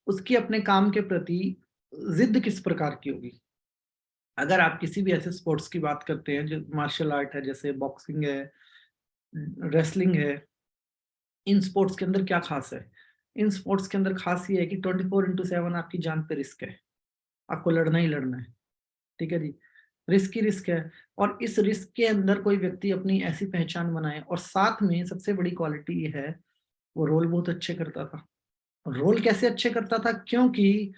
Speaker 2: उसकी अपने काम के प्रति जिद किस प्रकार की होगी। अगर आप किसी भी ऐसे स्पोर्ट्स की बात करते हैं जो मार्शल आर्ट है, जैसे बॉक्सिंग है, रेसलिंग है, इन स्पोर्ट्स के अंदर क्या खास है? इन स्पोर्ट्स के अंदर खास ये है कि 24/7 आपकी जान पे रिस्क है, आपको लड़ना ही लड़ना है। ठीक है जी, रिस्क ही रिस्क है। और इस रिस्क के अंदर कोई व्यक्ति अपनी ऐसी पहचान बनाए, और साथ में सबसे बड़ी क्वालिटी ये है, वो रोल बहुत अच्छे करता था। रोल कैसे अच्छे करता था? क्योंकि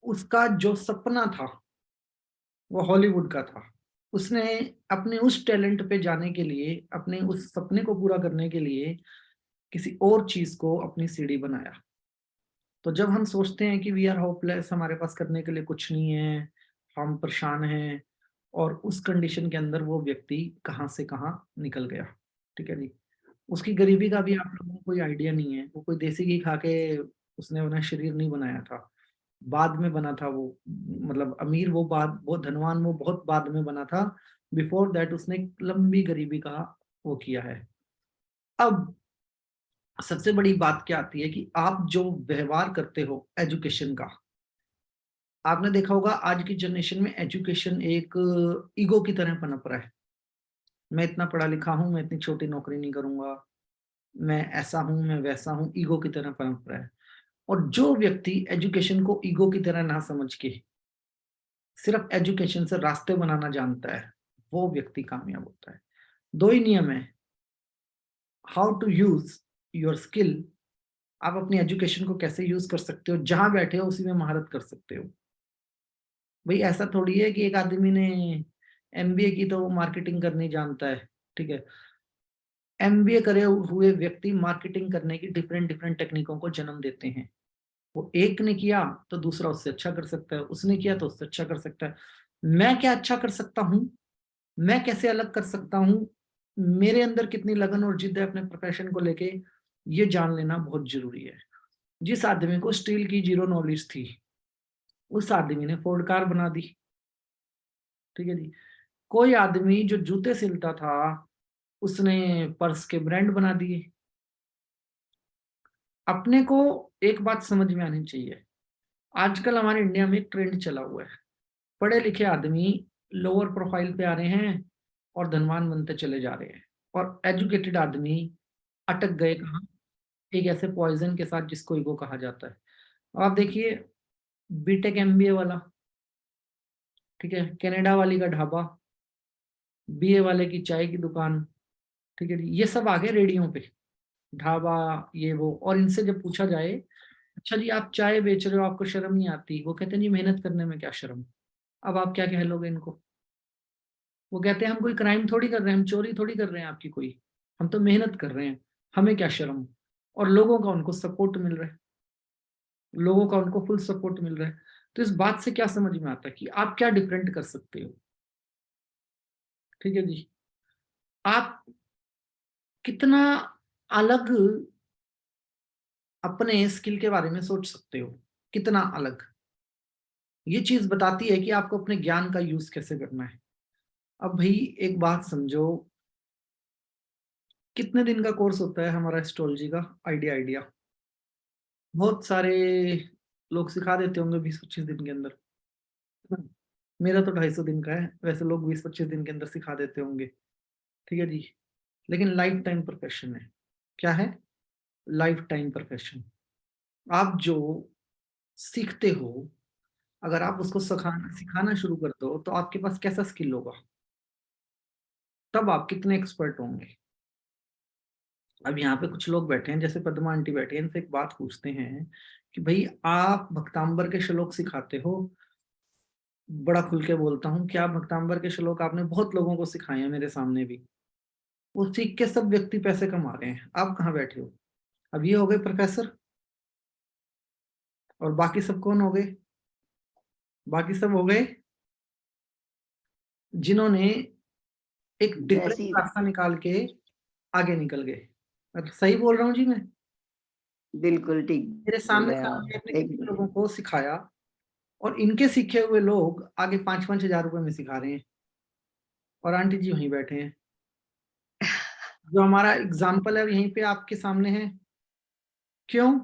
Speaker 2: उसका जो सपना था वो हॉलीवुड का था। उसने अपने उस टैलेंट पे जाने के लिए, अपने उस सपने को पूरा करने के लिए किसी और चीज को अपनी सीढ़ी बनाया। तो जब हम सोचते हैं कि वी आर होपलेस, हमारे पास करने के लिए कुछ नहीं है, हम परेशान हैं, और उस कंडीशन के अंदर वो व्यक्ति कहाँ से कहाँ निकल गया। ठीक है जी। उसकी गरीबी का भी आप लोगों को कोई आइडिया नहीं है। वो कोई देसी घी खा के उसने अपना शरीर नहीं बनाया था, बाद में बना था वो। मतलब अमीर वो बाद, वो धनवान वो बहुत बाद में बना था। बिफोर दैट उसने एक लंबी गरीबी का वो किया है। अब सबसे बड़ी बात क्या आती है कि आप जो व्यवहार करते हो एजुकेशन का, आपने देखा होगा आज की जनरेशन में एजुकेशन एक ईगो की तरह पनप रहा है। मैं इतना पढ़ा लिखा हूं, मैं इतनी छोटी नौकरी नहीं करूंगा, मैं ऐसा हूं, मैं वैसा हूं, ईगो की तरह पनप रहा है। और जो व्यक्ति एजुकेशन को ईगो की तरह ना समझ के सिर्फ एजुकेशन से रास्ते बनाना जानता है, वो व्यक्ति कामयाब होता है। दो ही नियम है, how to use your skill. आप अपनी एजुकेशन को कैसे यूज कर सकते हो, जहां बैठे हो उसी में महारत कर सकते हो। भाई ऐसा थोड़ी है कि एक आदमी ने एमबीए की तो वो मार्केटिंग करनी जानता है। ठीक है, एमबीए करे हुए व्यक्ति मार्केटिंग करने की डिफरेंट डिफरेंट टेक्निकों को जन्म देते हैं। वो एक ने किया तो दूसरा उससे अच्छा कर सकता है, उसने किया तो उससे अच्छा कर सकता है। मैं क्या अच्छा कर सकता हूँ, मैं कैसे अलग कर सकता हूँ, मेरे अंदर कितनी लगन और जिद है अपने प्रोफेशन को लेके, ये जान लेना बहुत जरूरी है। जिस आदमी को स्टील की जीरो नॉलेज थी, उस आदमी ने फोर्ड कार बना दी। ठीक है जी। कोई आदमी जो जूते सिलता था, उसने पर्स के ब्रांड बना दिए। अपने को एक बात समझ में आनी चाहिए, आजकल हमारे इंडिया में एक ट्रेंड चला हुआ है, पढ़े लिखे आदमी लोअर प्रोफाइल पे आ रहे हैं और धनवान बनते चले जा रहे हैं, और एजुकेटेड आदमी अटक गए कहाँ? एक ऐसे पॉइजन के साथ जिसको ईगो कहा जाता है। अब आप देखिए, बीटेक एमबीए वाला, ठीक है, कनाडा वाली का ढाबा, बीए वाले की चाय की दुकान, ठीक है जी, ये सब आ गए रेडियो पे, ढाबा, ये वो। और इनसे जब पूछा जाए, अच्छा जी आप चाय बेच रहे हो, आपको शर्म नहीं आती? वो कहते हैं जी मेहनत करने में क्या शर्म। अब आप क्या कह लोगे इनको? वो कहते हैं हम कोई क्राइम थोड़ी कर रहे हैं, हम चोरी थोड़ी कर रहे हैं आपकी कोई, हम तो मेहनत कर रहे हैं, हमें क्या शर्म। और लोगों का उनको सपोर्ट मिल रहा है, लोगों का उनको फुल सपोर्ट मिल रहा है। तो इस बात से क्या समझ में आता है कि आप क्या डिफरेंट कर सकते हो। ठीक है जी, आप कितना अलग अपने स्किल के बारे में सोच सकते हो, कितना अलग। ये चीज बताती है कि आपको अपने ज्ञान का यूज कैसे करना है। अब भाई एक बात समझो, कितने दिन का कोर्स होता है हमारा एस्ट्रोलॉजी का? आइडिया आइडिया बहुत सारे लोग सिखा देते होंगे 20-25 दिन के अंदर। मेरा तो 250 दिन का है, वैसे लोग 20-25 दिन के अंदर सिखा देते होंगे। ठीक है जी, लेकिन लाइफ टाइम प्रोफेशन है। क्या है? Life time profession. आप जो सीखते हो, अगर आप उसको सिखाना सिखाना शुरू कर दो तो आपके पास कैसा स्किल होगा, तब आप कितने एक्सपर्ट होंगे। अब यहाँ पे कुछ लोग बैठे हैं, जैसे पद्मा आंटी बैठी है, इनसे एक बात पूछते हैं कि भाई आप भक्तांबर के श्लोक सिखाते हो, बड़ा खुल के बोलता हूँ कि आप भक्तांबर के श्लोक आपने बहुत लोगों को सिखाए हैं, मेरे सामने भी, वो सीख के सब व्यक्ति पैसे कमा रहे हैं, आप कहाँ बैठे हो? अब ये हो गए प्रोफेसर, और बाकी सब कौन हो गए? बाकी सब हो गए जिन्होंने एक डिफरेंट
Speaker 3: जैसी
Speaker 2: रास्ता निकाल के आगे निकल गए। अब सही बोल रहा हूँ जी मैं?
Speaker 3: बिल्कुल ठीक
Speaker 2: मेरे
Speaker 3: बोल
Speaker 2: सामने
Speaker 3: रहे हैं
Speaker 2: सामने
Speaker 3: आप
Speaker 2: अपने कितने
Speaker 3: एकदम।
Speaker 2: लोगों को सिखाया, और इनके सीखे हुए लोग आगे 5-5 हज़ार रुपए में सिखा रहे हैं, और आंटी जी वहीं बैठे हैं। जो हमारा एग्जाम्पल है यहीं पे आपके सामने है। क्यों?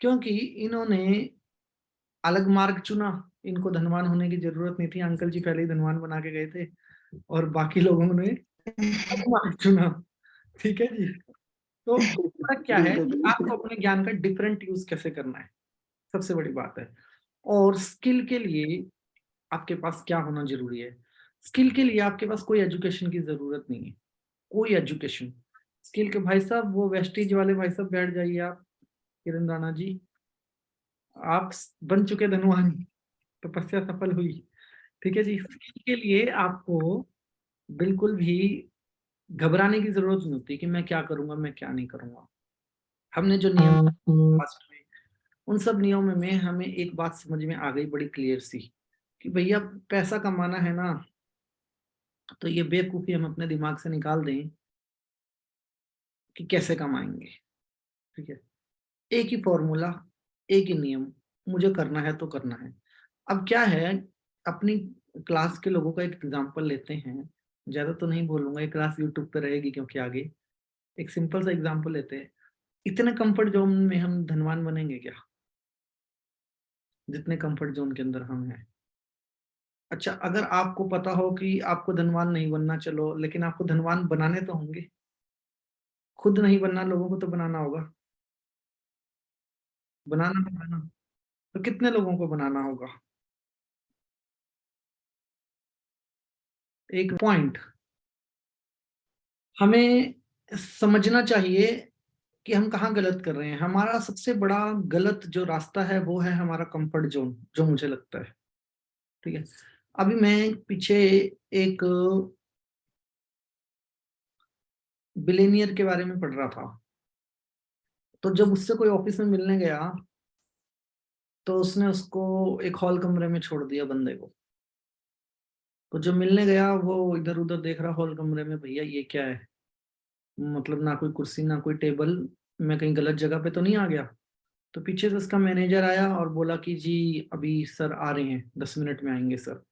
Speaker 2: क्योंकि इन्होंने अलग मार्ग चुना, इनको धनवान होने की जरूरत नहीं थी, अंकल जी पहले ही धनवान बना के गए थे, और बाकी लोगों ने अलग मार्ग चुना। ठीक है जी, तो फर्क क्या है
Speaker 3: बिल्कुल
Speaker 2: कि
Speaker 3: बिल्कुल।
Speaker 2: आपको अपने ज्ञान का डिफरेंट यूज कैसे करना है, सबसे बड़ी बात है। और स्किल के लिए आपके पास क्या होना जरूरी है? स्किल के लिए आपके पास कोई एजुकेशन की जरूरत नहीं है, कोई एजुकेशन। स्किल के भाई साहब, वो वेस्टीज वाले भाई साहब बैठ जाइए आप, किरण राणा जी, आप बन चुके धनवान, तपस्या सफल हुई। ठीक है जी, स्किल के लिए आपको बिल्कुल भी घबराने की जरूरत नहीं होती कि मैं क्या करूंगा, मैं क्या नहीं करूंगा। हमने जो नियम पास्ट में, उन सब नियमों में हमें एक बात समझ में आ गई बड़ी क्लियर सी, कि भैया पैसा कमाना है ना, तो ये बेवकूफी हम अपने दिमाग से निकाल दें कि कैसे कमाएंगे। ठीक है, एक ही फॉर्मूला, एक ही नियम, मुझे करना है तो करना है। अब क्या है, अपनी क्लास के लोगों का एक एग्जांपल लेते हैं, ज्यादा तो नहीं बोलूंगा, ये क्लास यूट्यूब पे रहेगी क्योंकि आगे एक सिंपल सा एग्जांपल लेते हैं। इतने कंफर्ट जोन में हम धनवान बनेंगे क्या, जितने कंफर्ट जोन के अंदर हम हैं? अच्छा, अगर आपको पता हो कि आपको धनवान नहीं बनना, चलो, लेकिन आपको धनवान बनाने तो होंगे, खुद नहीं बनना, लोगों को तो बनाना होगा, बनाना तो है ना। तो कितने लोगों को बनाना होगा? एक पॉइंट हमें समझना चाहिए कि हम कहाँ गलत कर रहे हैं। हमारा सबसे बड़ा गलत जो रास्ता है वो है हमारा कंफर्ट जोन, जो मुझे लगता है। ठीक है, अभी मैं पीछे एक बिलेनियर के बारे में पढ़ रहा था, तो जब उससे कोई ऑफिस में मिलने गया तो उसने उसको एक हॉल कमरे में छोड़ दिया बंदे को। तो जब मिलने गया वो इधर उधर देख रहा हॉल कमरे में, भैया ये क्या है, मतलब ना कोई कुर्सी ना कोई टेबल, मैं कहीं गलत जगह पे तो नहीं आ गया? तो पीछे से उसका मैनेजर आया और बोला कि जी अभी सर आ रहे हैं, 10 मिनट में आएंगे सर।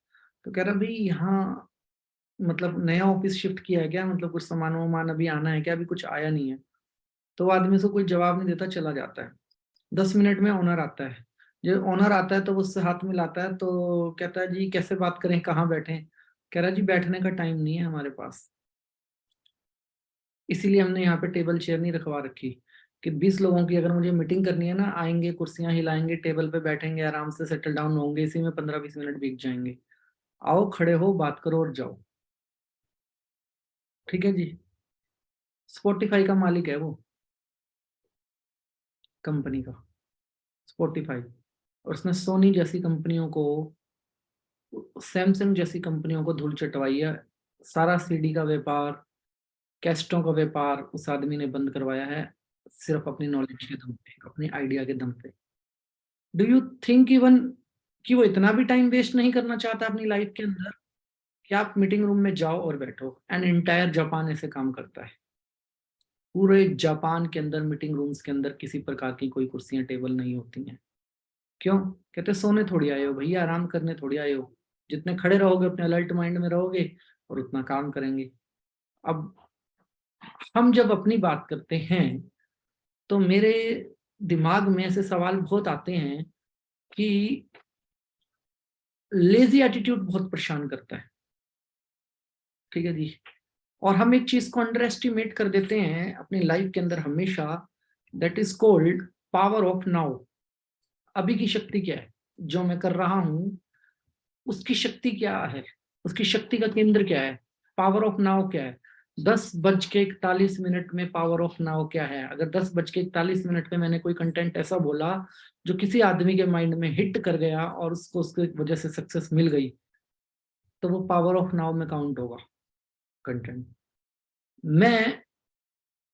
Speaker 2: तो कह रहा भाई यहाँ मतलब नया ऑफिस शिफ्ट किया है क्या, मतलब कुछ सामान वामान अभी आना है क्या, अभी कुछ आया नहीं है? तो वो आदमी से कोई जवाब नहीं देता, चला जाता है। 10 मिनट में ओनर आता है। जब ओनर आता है तो वो उससे हाथ मिलाता है, तो कहता है जी कैसे बात करें, कहाँ बैठे? कह रहा जी बैठने का टाइम नहीं है हमारे पास, इसीलिए हमने यहाँ पे टेबल चेयर नहीं रखवा रखी, कि 20 लोगों की अगर मुझे मीटिंग करनी है ना, आएंगे कुर्सियां हिलाएंगे, टेबल पे बैठेंगे, आराम से सेटल डाउन होंगे, इसी में 15-20 मिनट बीत जाएंगे। आओ खड़े हो, बात करो और जाओ। ठीक है जी, स्पॉटिफाई का मालिक है वो, कंपनी का, स्पॉटिफाई। और उसने सोनी जैसी कंपनियों को सैमसंग जैसी कंपनियों को धूल चटवाई है। सारा सीडी का व्यापार, कैस्टों का व्यापार उस आदमी ने बंद करवाया है, सिर्फ अपनी नॉलेज के दम पे, अपनी आइडिया के दम पे। डू यू थिंक इवन कि वो इतना भी टाइम वेस्ट नहीं करना चाहता अपनी लाइफ के अंदर कि आप मीटिंग रूम में जाओ और बैठो? एंड एंटायर जापान ऐसे काम करता है। पूरे जापान के अंदर मीटिंग रूम्स के अंदर किसी प्रकार की कोई कुर्सियां टेबल नहीं होती हैं। क्यों? कहते सोने थोड़ी आए हो भैया, आराम करने थोड़ी आए हो। जितने खड़े रहोगे अपने अलर्ट माइंड में रहोगे और उतना काम करेंगे। अब हम जब अपनी बात करते हैं तो मेरे दिमाग में ऐसे सवाल बहुत आते हैं कि लेजी एटीट्यूड बहुत परेशान करता है, ठीक है जी। और हम एक चीज को अंडर एस्टिमेट कर देते हैं अपनी लाइफ के अंदर हमेशा, that is called power of now. अभी की शक्ति क्या है? जो मैं कर रहा हूं उसकी शक्ति क्या है? उसकी शक्ति का केंद्र क्या है? पावर ऑफ नाउ क्या है? 10:41 में पावर ऑफ नाउ क्या है? अगर 10:41 में मैंने कोई कंटेंट ऐसा बोला जो किसी आदमी के माइंड में हिट कर गया और उसको उसकी वजह से सक्सेस मिल गई, तो वो पावर ऑफ नाउ में काउंट होगा कंटेंट। मैं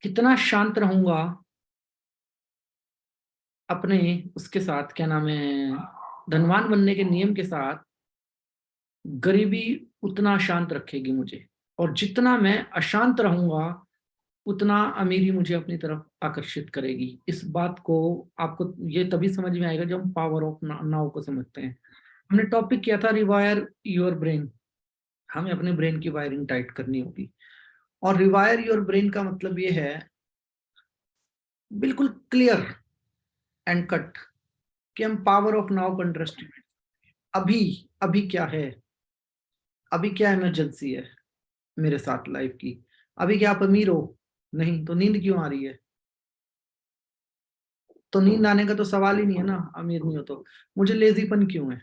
Speaker 2: कितना शांत रहूंगा अपने उसके साथ, क्या नाम है, धनवान बनने के नियम के साथ, गरीबी उतना शांत रखेगी मुझे। और जितना मैं अशांत रहूंगा उतना अमीरी मुझे अपनी तरफ आकर्षित करेगी। इस बात को आपको ये तभी समझ में आएगा जब हम पावर ऑफ नाउ को समझते हैं। हमने टॉपिक किया था रिवायर योर ब्रेन। हमें अपने ब्रेन की वायरिंग टाइट करनी होगी। और रिवायर योर ब्रेन का मतलब ये है बिल्कुल क्लियर एंड कट कि हम पावर ऑफ नाउ को अंडरएस्टिमेट। अभी अभी क्या है? अभी क्या इमरजेंसी है मेरे साथ लाइफ की? अभी क्या आप अमीर हो? नहीं, तो नींद क्यों आ रही है? तो नींद आने का तो सवाल ही नहीं है ना, अमीर नहीं हो तो। मुझे लेजीपन क्यों है?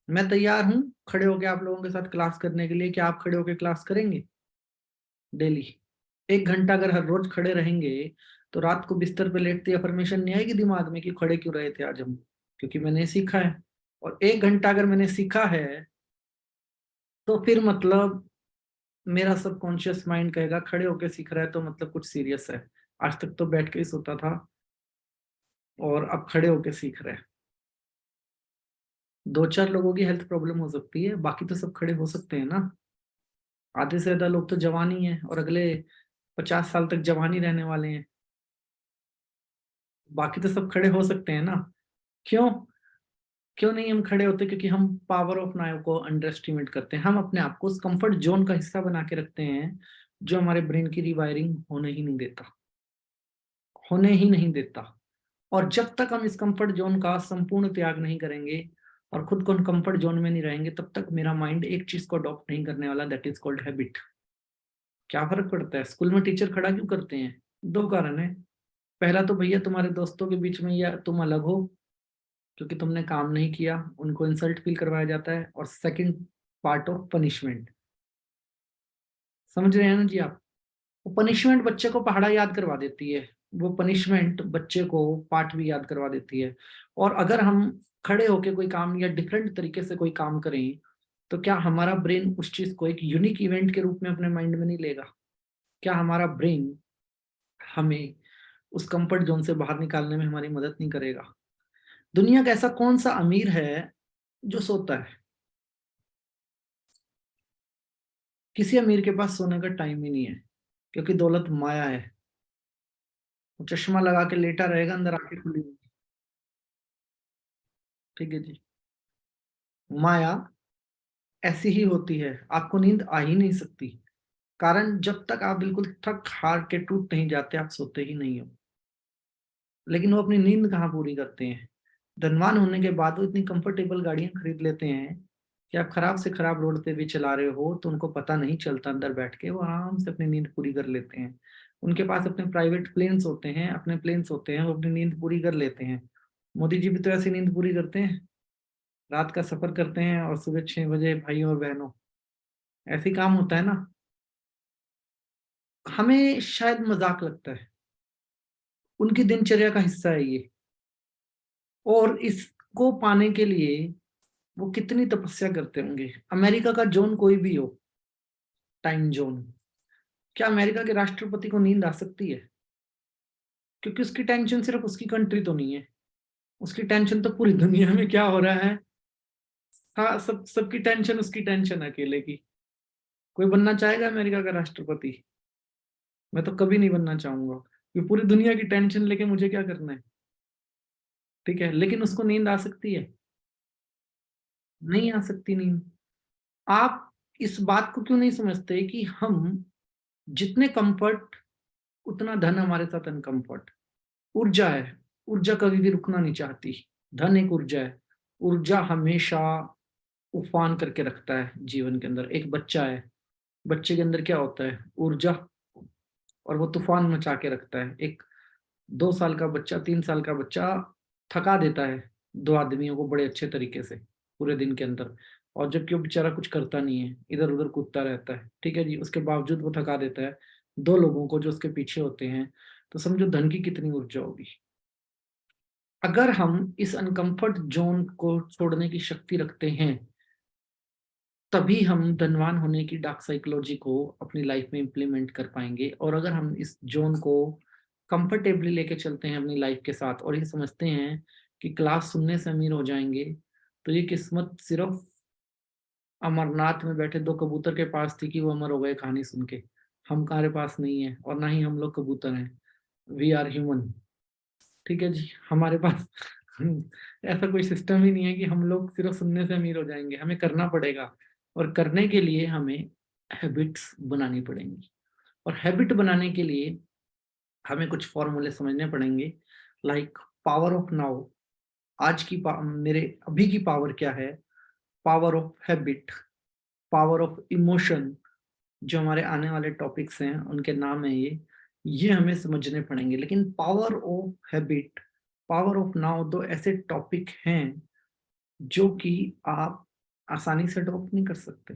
Speaker 2: मैं तैयार हूं खड़े होके आप लोगों के साथ क्लास करने के लिए। क्या आप खड़े होके क्लास करेंगे डेली? 1 घंटा अगर हर रोज खड़े रहेंगे तो रात को बिस्तर पे लेटते अफर्मेशन नहीं आएगी दिमाग में कि खड़े क्यों रहे थे आज हम? क्योंकि मैंने सीखा है। और 1 घंटा अगर मैंने सीखा है तो फिर मतलब मेरा सबकॉन्शियस माइंड कहेगा खड़े होके सीख रहा है तो मतलब कुछ सीरियस है। आज तक तो बैठ के ही सोता था और अब खड़े होके सीख रहे हैं। 2-4 लोगों की हेल्थ प्रॉब्लम हो सकती है, बाकी तो सब खड़े हो सकते हैं ना। आधे से ज्यादा लोग तो जवान ही हैं और अगले 50 साल तक जवान ही रहने वाले हैं। बाकी तो सब खड़े हो सकते हैं ना। क्यों? क्यों नहीं हम खड़े होते? क्योंकि हम पावर ऑफ नाउ को अंडर एस्टिमेट करते हैं। हम अपने आप को उस कंफर्ट जोन का हिस्सा बना के रखते हैं जो हमारे ब्रेन की रिवायरिंग होने ही नहीं देता, होने ही नहीं देता। और जब तक हम इस कंफर्ट जोन का संपूर्ण त्याग नहीं करेंगे और खुद को कंफर्ट जोन में नहीं रहेंगे, तब तक मेरा माइंड एक चीज को अडॉप्ट नहीं करने वाला, दैट इज कॉल्ड हैबिट। क्या फर्क पड़ता है स्कूल में टीचर खड़ा क्यों करते हैं? 2 कारण है। पहला तो भैया तुम्हारे दोस्तों के बीच में या तुम अलग हो क्योंकि तुमने काम नहीं किया, उनको इंसल्ट फील करवाया जाता है। और सेकंड पार्ट ऑफ पनिशमेंट, समझ रहे हैं ना जी आप? वो पनिशमेंट बच्चे को पहाड़ा याद करवा देती है, वो पनिशमेंट बच्चे को पाठ भी याद करवा देती है। और अगर हम खड़े होके कोई काम या डिफरेंट तरीके से कोई काम करें तो क्या हमारा ब्रेन उस चीज को एक यूनिक इवेंट के रूप में अपने माइंड में नहीं लेगा? क्या हमारा ब्रेन हमें उस कंफर्ट जोन से बाहर निकालने में हमारी मदद नहीं करेगा? दुनिया का ऐसा कौन सा अमीर है जो सोता है? किसी अमीर के पास सोने का टाइम ही नहीं है, क्योंकि दौलत माया है। वो चश्मा लगा के लेटा रहेगा, अंदर आंखें खुली होंगी। ठीक है जी। माया ऐसी ही होती है, आपको नींद आ ही नहीं सकती। कारण जब तक आप बिल्कुल थक हार के टूट नहीं जाते आप सोते ही नहीं हो। लेकिन वो अपनी नींद कहाँ पूरी करते हैं? धनवान होने के बाद वो इतनी कंफर्टेबल गाड़ियां खरीद लेते हैं कि आप खराब से खराब रोड पे भी चला रहे हो तो उनको पता नहीं चलता। अंदर बैठ के वो आराम से अपनी नींद पूरी कर लेते हैं। उनके पास अपने प्राइवेट प्लेन्स होते हैं, अपने प्लेन्स होते हैं, वो अपनी नींद पूरी कर लेते हैं। मोदी जी भी तो ऐसी नींद पूरी करते हैं, रात का सफर करते हैं और सुबह 6 बजे भाइयों और बहनों, ऐसे ही काम होता है ना। हमें शायद मजाक लगता है, उनकी दिनचर्या का हिस्सा है ये। और इसको पाने के लिए वो कितनी तपस्या करते होंगे। अमेरिका का जोन कोई भी हो, टाइम जोन, क्या अमेरिका के राष्ट्रपति को नींद आ सकती है? क्योंकि उसकी टेंशन सिर्फ उसकी कंट्री तो नहीं है, उसकी टेंशन तो पूरी दुनिया में क्या हो रहा है। हाँ, सबकी टेंशन उसकी टेंशन अकेले की। कोई बनना चाहेगा अमेरिका का राष्ट्रपति? मैं तो कभी नहीं बनना चाहूंगा, कि पूरी दुनिया की टेंशन लेके मुझे क्या करना है। ठीक है, लेकिन उसको नींद आ सकती है? नहीं आ सकती नींद। आप इस बात को क्यों नहीं समझते कि हम जितने कंफर्ट, उतना धन हमारे साथ अनकंफर्ट। ऊर्जा है, ऊर्जा कभी भी रुकना नहीं चाहती। धन एक ऊर्जा है, ऊर्जा हमेशा उफान करके रखता है जीवन के अंदर। एक बच्चा है, बच्चे के अंदर क्या होता है? ऊर्जा, और वो तूफान मचा के रखता है। एक 2 साल का बच्चा, 3 साल का बच्चा थका देता है 2 आदमियों को बड़े अच्छे तरीके से पूरे दिन के अंदर, और जबकि वो बेचारा कुछ करता नहीं है, इधर उधर कूदता रहता है। ठीक है जी, उसके बावजूद वो थका देता है 2 लोगों को जो उसके पीछे होते हैं। तो समझो धन की कितनी ऊर्जा होगी। अगर हम इस अनकंफर्ट जोन को छोड़ने की शक्ति रखते हैं, तभी हम धनवान होने की डार्क साइकोलॉजी को अपनी लाइफ में इम्प्लीमेंट कर पाएंगे। और अगर हम इस जोन को कंफर्टेबली लेके चलते हैं अपनी लाइफ के साथ, और ये समझते हैं कि क्लास सुनने से अमीर हो जाएंगे, तो ये किस्मत सिर्फ अमरनाथ में बैठे 2 कबूतर के पास थी कि वो अमर हो गए कहानी सुन के। हम हमारे पास नहीं है, और ना ही हम लोग कबूतर हैं। We are human. ठीक है जी, हमारे पास ऐसा कोई सिस्टम ही नहीं है कि हम लोग सिर्फ सुनने से अमीर हो जाएंगे। हमें करना पड़ेगा, और करने के लिए हमें हैबिट्स बनानी पड़ेंगी। और हैबिट बनाने के लिए हमें कुछ फॉर्मूले समझने पड़ेंगे, लाइक पावर ऑफ नाउ। मेरे अभी की पावर क्या है, power of habit, power of emotion, जो हमारे आने वाले टॉपिक्स हैं उनके नाम है ये हमें समझने पड़ेंगे। लेकिन power of habit, power of now दो ऐसे टॉपिक हैं जो कि आप आसानी से ड्रॉप नहीं कर सकते।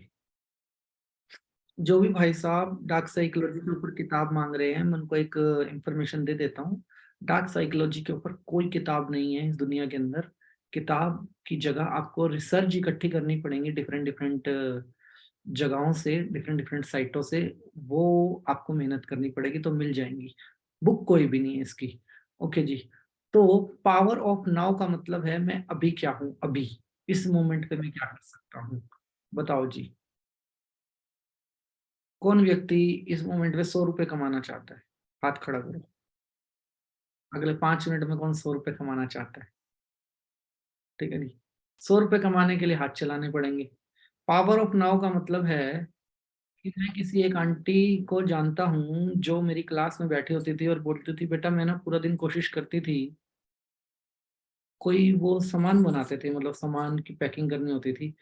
Speaker 2: जो भी भाई साहब डार्क साइकोलॉजी के ऊपर किताब मांग रहे हैं, मैं उनको एक इंफॉर्मेशन दे देता हूँ। डार्क साइकोलॉजी के ऊपर कोई किताब नहीं है इस दुनिया के अंदर। किताब की जगह आपको रिसर्च इकट्ठी करनी पड़ेगी डिफरेंट डिफरेंट जगहों से, डिफरेंट डिफरेंट साइटों से। वो आपको मेहनत करनी पड़ेगी तो मिल जाएंगी। बुक कोई भी नहीं है इसकी। ओके जी। तो पावर ऑफ नाउ का मतलब है मैं अभी क्या हूँ, अभी इस मोमेंट पे मैं क्या कर सकता हूँ। बताओ जी, कौन व्यक्ति इस मोमेंट में 100 रुपए कमाना चाहता है? हाथ खड़ा करो। अगले 5 मिनट में कौन 100 रुपए कमाना चाहता है? ठीक है जी, 100 रुपए कमाने के लिए हाथ चलाने पड़ेंगे। पावर ऑफ नाउ का मतलब है कि मैं किसी एक आंटी को जानता हूँ जो मेरी क्लास में बैठी होती थी और बोलती थी, बेटा मैं ना पूरा दिन कोशिश करती थी। कोई वो सामान बनाते थे, मतलब सामान की पैकिंग करनी होती थी।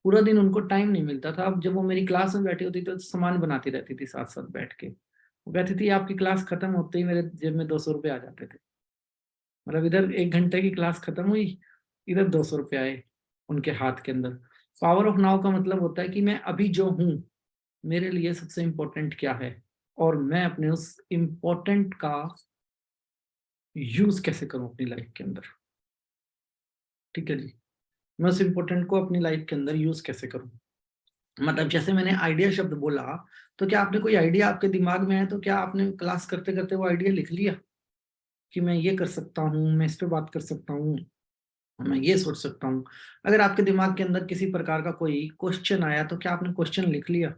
Speaker 2: पूरा दिन उनको टाइम नहीं मिलता था। अब जब वो मेरी क्लास में बैठी होती थी तो सामान बनाती रहती थी साथ साथ बैठ के। वो कहती थी आपकी क्लास खत्म होते ही मेरे जेब में 200 रुपये आ जाते थे। मतलब इधर 1 घंटे की क्लास खत्म हुई, इधर 200 रुपये आए उनके हाथ के अंदर। पावर ऑफ नाउ का मतलब होता है कि मैं अभी जो हूँ, मेरे लिए सबसे इम्पोर्टेंट क्या है, और मैं अपने उस इम्पोर्टेंट का यूज कैसे करूं अपनी लाइफ के अंदर। ठीक है जी, मैं उस इम्पोर्टेंट को अपनी लाइफ के अंदर यूज कैसे करूं। मतलब जैसे मैंने आइडिया शब्द बोला, तो क्या आपने कोई आइडिया आपके दिमाग में है, तो क्या आपने क्लास करते करते वो आइडिया लिख लिया कि मैं ये कर सकता हूँ, मैं इस पे बात कर सकता हूँ, मैं ये सोच सकता हूँ। अगर आपके दिमाग के अंदर किसी प्रकार का कोई क्वेश्चन आया, तो क्या आपने क्वेश्चन लिख लिया?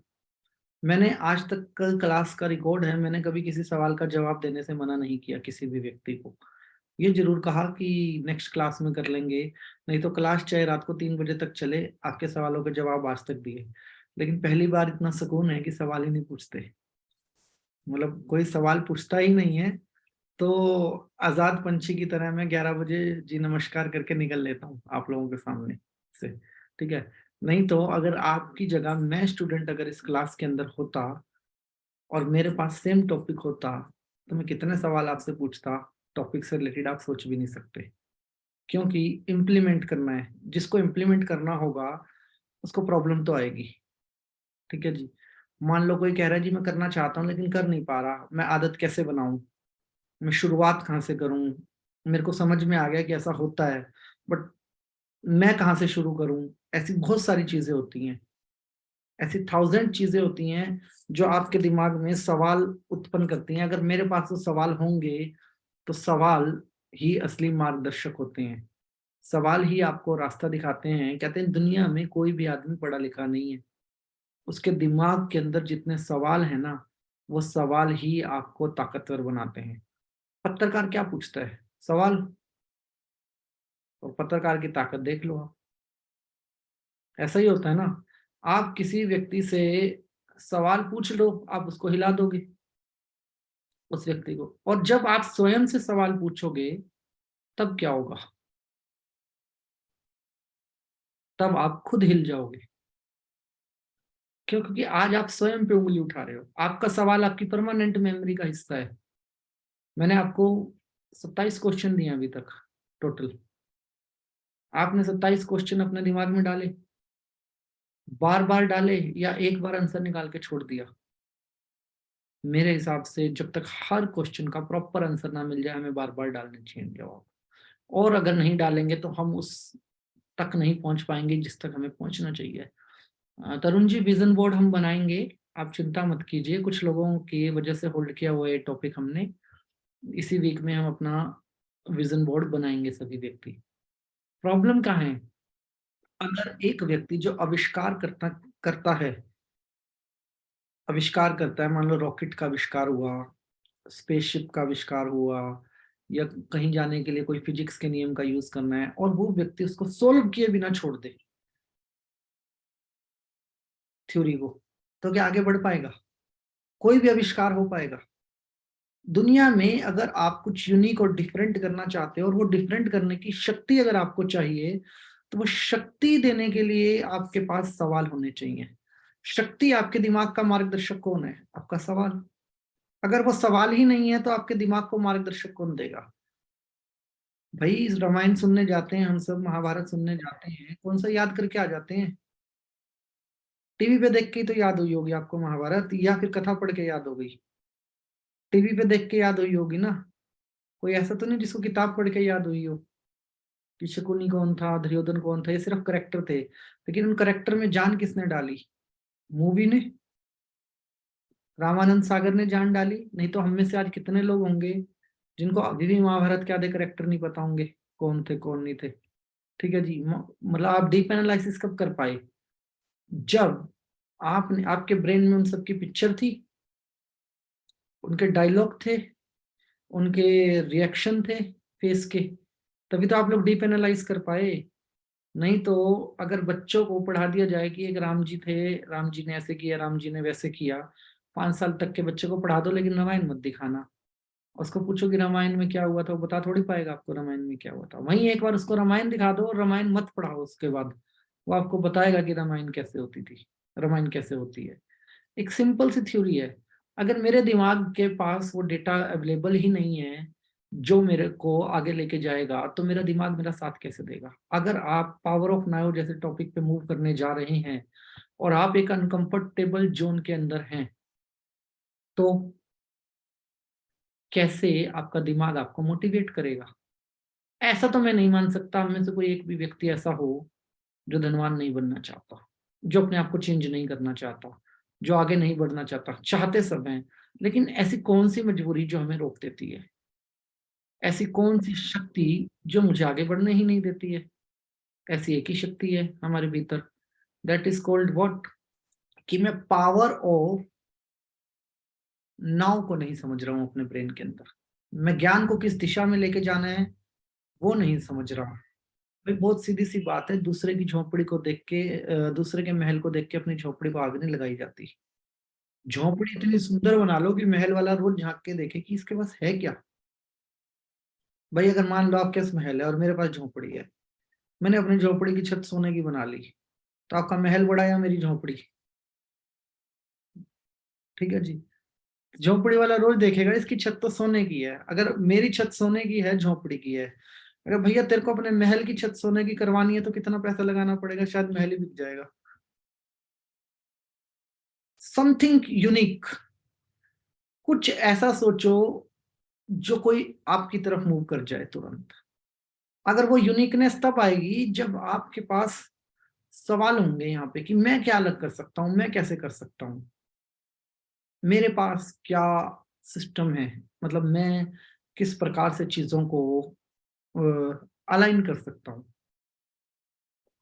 Speaker 2: मैंने आज तक क्लास का रिकॉर्ड है, मैंने कभी किसी सवाल का जवाब देने से मना नहीं किया किसी भी व्यक्ति को। ये जरूर कहा कि नेक्स्ट क्लास में कर लेंगे, नहीं तो क्लास चाहे रात को 3 बजे तक चले, आपके सवालों के जवाब आज तक दिए। लेकिन पहली बार इतना सुकून है कि सवाल ही नहीं पूछते, मतलब कोई सवाल पूछता ही नहीं है। तो आजाद पंछी की तरह मैं 11 बजे जी नमस्कार करके निकल लेता हूँ आप लोगों के सामने से। ठीक है, नहीं तो अगर आपकी जगह मैं स्टूडेंट अगर इस क्लास के अंदर होता और मेरे पास सेम टॉपिक होता, तो मैं कितने सवाल आपसे पूछता। टॉपिक से रिलेटेड आप सोच भी नहीं सकते, क्योंकि इम्प्लीमेंट करना है। जिसको इम्प्लीमेंट करना होगा उसको प्रॉब्लम तो आएगी। ठीक है जी, मान लो कोई कह रहा है जी मैं करना चाहता हूँ लेकिन कर नहीं पा रहा, मैं आदत कैसे बनाऊं, मैं शुरुआत कहाँ से करूं। मेरे को समझ में आ गया कि ऐसा होता है, बट मैं कहाँ से शुरू करूं, ऐसी बहुत सारी चीजें होती हैं, ऐसी 1000 चीजें होती हैं जो आपके दिमाग में सवाल उत्पन्न करती हैं। अगर मेरे पास वो सवाल होंगे तो सवाल ही असली मार्गदर्शक होते हैं, सवाल ही आपको रास्ता दिखाते हैं। कहते हैं दुनिया में कोई भी आदमी पढ़ा लिखा नहीं है, उसके दिमाग के अंदर जितने सवाल है ना, वो सवाल ही आपको ताकतवर बनाते हैं। पत्रकार क्या पूछता है? सवाल। और पत्रकार की ताकत देख लो आप, ऐसा ही होता है ना। आप किसी व्यक्ति से सवाल पूछ लो, आप उसको हिला दोगे उस व्यक्ति को। और जब आप स्वयं से सवाल पूछोगे तब क्या होगा? तब आप खुद हिल जाओगे। क्यों? क्योंकि आज आप स्वयं पे उंगली उठा रहे हो। आपका सवाल आपकी परमानेंट मेमोरी का हिस्सा है। मैंने आपको 27 क्वेश्चन दिए अभी तक टोटल। आपने 27 क्वेश्चन अपने दिमाग में डाले, बार बार डाले, या एक बार आंसर निकाल के छोड़ दिया? मेरे हिसाब से जब तक हर क्वेश्चन का प्रॉपर आंसर ना मिल जाए, हमें बार बार डालने चाहिए जवाब। और अगर नहीं डालेंगे तो हम उस तक नहीं पहुंच पाएंगे जिस तक हमें पहुंचना चाहिए। तरुण जी, विजन बोर्ड हम बनाएंगे, आप चिंता मत कीजिए। कुछ लोगों की वजह से होल्ड किया हुआ ये टॉपिक हमने, इसी वीक में हम अपना विजन बोर्ड बनाएंगे सभी व्यक्ति। प्रॉब्लम कहाँ है? अगर एक व्यक्ति जो आविष्कार करता है, मान लो रॉकेट का आविष्कार हुआ, स्पेसशिप का आविष्कार हुआ, या कहीं जाने के लिए कोई फिजिक्स के नियम का यूज करना है, और वो व्यक्ति उसको सोल्व किए बिना छोड़ दे थ्योरी को, तो क्या आगे बढ़ पाएगा? कोई भी आविष्कार हो पाएगा? दुनिया में अगर आप कुछ यूनिक और डिफरेंट करना चाहते हो, और वो डिफरेंट करने की शक्ति अगर आपको चाहिए, तो वो शक्ति देने के लिए आपके पास सवाल होने चाहिए। शक्ति, आपके दिमाग का मार्गदर्शक कौन है? आपका सवाल। अगर वो सवाल ही नहीं है तो आपके दिमाग को मार्गदर्शक कौन देगा? भाई रामायण सुनने जाते हैं हम सब, महाभारत सुनने जाते हैं, कौन सा याद करके आ जाते हैं? टीवी पे देख के ही तो याद हुई होगी आपको महाभारत, या फिर कथा पढ़ के याद हो गई? टीवी पे देख के याद हुई होगी ना। कोई ऐसा तो नहीं जिसको किताब पढ़ के याद हुई हो कि शकुनी कौन था, दुर्योधन कौन था। ये सिर्फ करेक्टर थे, लेकिन उन करेक्टर में जान किसने डाली? मूवी ने, रामानंद सागर ने जान डाली। नहीं तो हम में से आज कितने लोग होंगे जिनको अभी भी महाभारत के आधे करेक्टर नहीं पता होंगे, कौन थे कौन नहीं थे। ठीक है जी। मतलब आप डीप एनालिसिस कब कर पाए? जब आपने, आपके ब्रेन में उन सबकी पिक्चर थी, उनके डायलॉग थे, उनके रिएक्शन थे फेस के, तभी तो आप लोग डीप एनालाइज कर पाए। नहीं तो अगर बच्चों को पढ़ा दिया जाए कि एक राम जी थे, राम जी ने ऐसे किया, राम जी ने वैसे किया, 5 साल तक के बच्चे को पढ़ा दो, लेकिन रामायण मत दिखाना। उसको पूछो कि रामायण में क्या हुआ था, वो बता थोड़ी पाएगा आपको रामायण में क्या हुआ था। वहीं एक बार उसको रामायण दिखा दो और रामायण मत पढ़ाओ, उसके बाद वो आपको बताएगा कि रामायण कैसे होती थी, रामायण कैसे होती है। एक सिंपल सी थ्योरी है। अगर मेरे दिमाग के पास वो डेटा अवेलेबल ही नहीं है जो मेरे को आगे लेके जाएगा, तो मेरा दिमाग मेरा साथ कैसे देगा? अगर आप पावर ऑफ नाउ जैसे टॉपिक पे मूव करने जा रहे हैं और आप एक अनकंफर्टेबल जोन के अंदर हैं, तो कैसे आपका दिमाग आपको मोटिवेट करेगा? ऐसा तो मैं नहीं मान सकता हम में से कोई एक भी व्यक्ति ऐसा हो जो धनवान नहीं बनना चाहता, जो अपने आप को चेंज नहीं करना चाहता, जो आगे नहीं बढ़ना चाहता। चाहते सब हैं, लेकिन ऐसी कौन सी मजबूरी जो हमें रोक देती है? ऐसी कौन सी शक्ति जो मुझे आगे बढ़ने ही नहीं देती है? ऐसी एक ही शक्ति है हमारे भीतर, दैट इज कॉल्ड व्हाट, कि मैं पावर ऑफ नाउ को नहीं समझ रहा हूं अपने ब्रेन के अंदर। मैं ज्ञान को किस दिशा में लेके जाना है वो नहीं समझ रहा। भाई बहुत सीधी सी बात है, दूसरे की झोपड़ी को देख के, दूसरे के महल को देख के अपनी झोपड़ी को आग नहीं लगाई जाती। झोपड़ी इतनी सुंदर बना लो कि महल वाला रोज झांक के देखे कि इसके पास है क्या। भाई अगर मान लो आपके पास महल है और मेरे पास झोपड़ी है, मैंने अपनी झोपड़ी की छत सोने की बना ली, तो आपका महल बड़ा या मेरी झोपड़ी? ठीक है जी। झोपड़ी वाला रोज देखेगा इसकी छत तो सोने की है। अगर मेरी छत सोने की है, झोपड़ी की है, अगर भैया तेरे को अपने महल की छत सोने की करवानी है तो कितना पैसा लगाना पड़ेगा? शायद महल ही बिक जाएगा। समथिंग यूनिक, कुछ ऐसा सोचो जो कोई आपकी तरफ मूव कर जाए तुरंत। अगर वो यूनिकनेस तब आएगी जब आपके पास सवाल होंगे यहाँ पे कि मैं क्या अलग कर सकता हूँ, मैं कैसे कर सकता हूँ, मेरे पास क्या सिस्टम है, मतलब मैं किस प्रकार से चीजों को अलाइन कर सकता हूँ।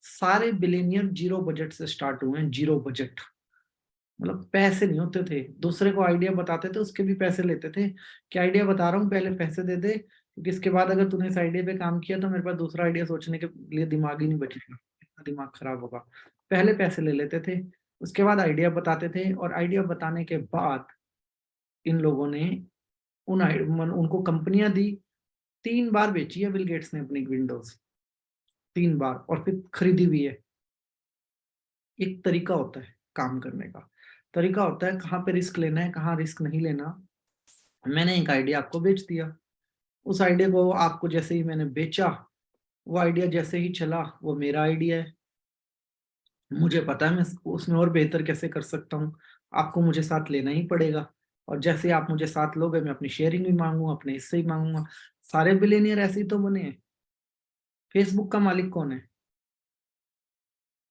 Speaker 2: सारे बिलियनियर जीरो बजट से स्टार्ट हुए हैं, जीरो बजट, मतलब पैसे नहीं होते थे, दूसरे को आइडिया बताते थे, उसके भी पैसे लेते थे कि आइडिया बता रहा हूँ पहले पैसे दे दे, क्योंकि इसके बाद अगर तूने इस आइडिया पे काम किया तो मेरे पास दूसरा आइडिया सोचने के लिए दिमाग ही नहीं बचेगा, इतना दिमाग खराब होगा। पहले पैसे ले लेते थे, उसके बाद आइडिया बताते थे, और आइडिया बताने के बाद इन लोगों ने उनको कंपनियां दी। 3 बार बेची है बिल गेट्स ने अपनी विंडोज, 3 बार, और फिर खरीदी भी है। एक तरीका होता है काम करने का, तरीका होता है कहाँ पे रिस्क लेना है, कहाँ रिस्क नहीं लेना। मैंने एक आइडिया आपको बेच दिया, उस आइडिया को आपको जैसे ही मैंने बेचा, वो आइडिया जैसे ही चला, वो मेरा आइडिया है, मुझे पता है मैं उसमें और बेहतर कैसे कर सकता हूँ, आपको मुझे साथ लेना ही पड़ेगा। और जैसे ही आप मुझे साथ लोगे, मैं अपनी शेयरिंग भी मांगूंगा, अपने हिस्से ही मांगूंगा। सारे बिलियनियर ऐसे ही तो बने हैं। फेसबुक का मालिक कौन है?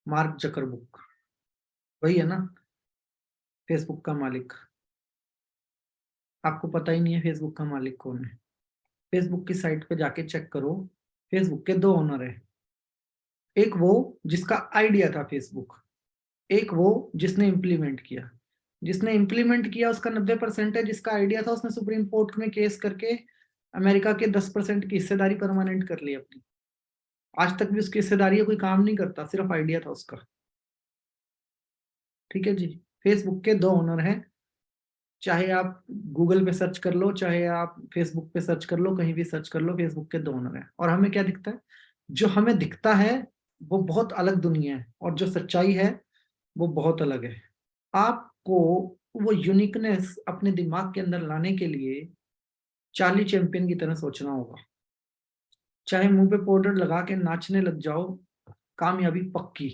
Speaker 2: मार्क जकरबर्ग, वही है ना फेसबुक का मालिक। आपको पता ही नहीं है फेसबुक का मालिक कौन है? फेसबुक की साइट पे जाके चेक करो, फेसबुक के 2 ओनर है। एक वो जिसका आइडिया था फेसबुक, एक वो जिसने इम्प्लीमेंट किया। जिसने इम्प्लीमेंट किया उसका 90% है, जिसका आइडिया था उसने सुप्रीम कोर्ट में केस करके अमेरिका के 10% की हिस्सेदारी परमानेंट कर ली अपनी। आज तक भी उसकी हिस्सेदारी कोई काम नहीं करता, सिर्फ आइडिया था उसका। ठीक है जी। फेसबुक के 2 ओनर हैं, चाहे आप गूगल पे सर्च कर लो, चाहे आप फेसबुक पे सर्च कर लो, कहीं भी सर्च कर लो, फेसबुक के 2 ओनर हैं। और हमें क्या दिखता है? जो हमें दिखता है वो बहुत अलग दुनिया है, और जो सच्चाई है वो बहुत अलग है। आपको वो यूनिकनेस अपने दिमाग के अंदर लाने के लिए चार्ली चैंपियन की तरह सोचना होगा। चाहे मुंह पे पाउडर लगा के नाचने लग जाओ, कामयाबी पक्की।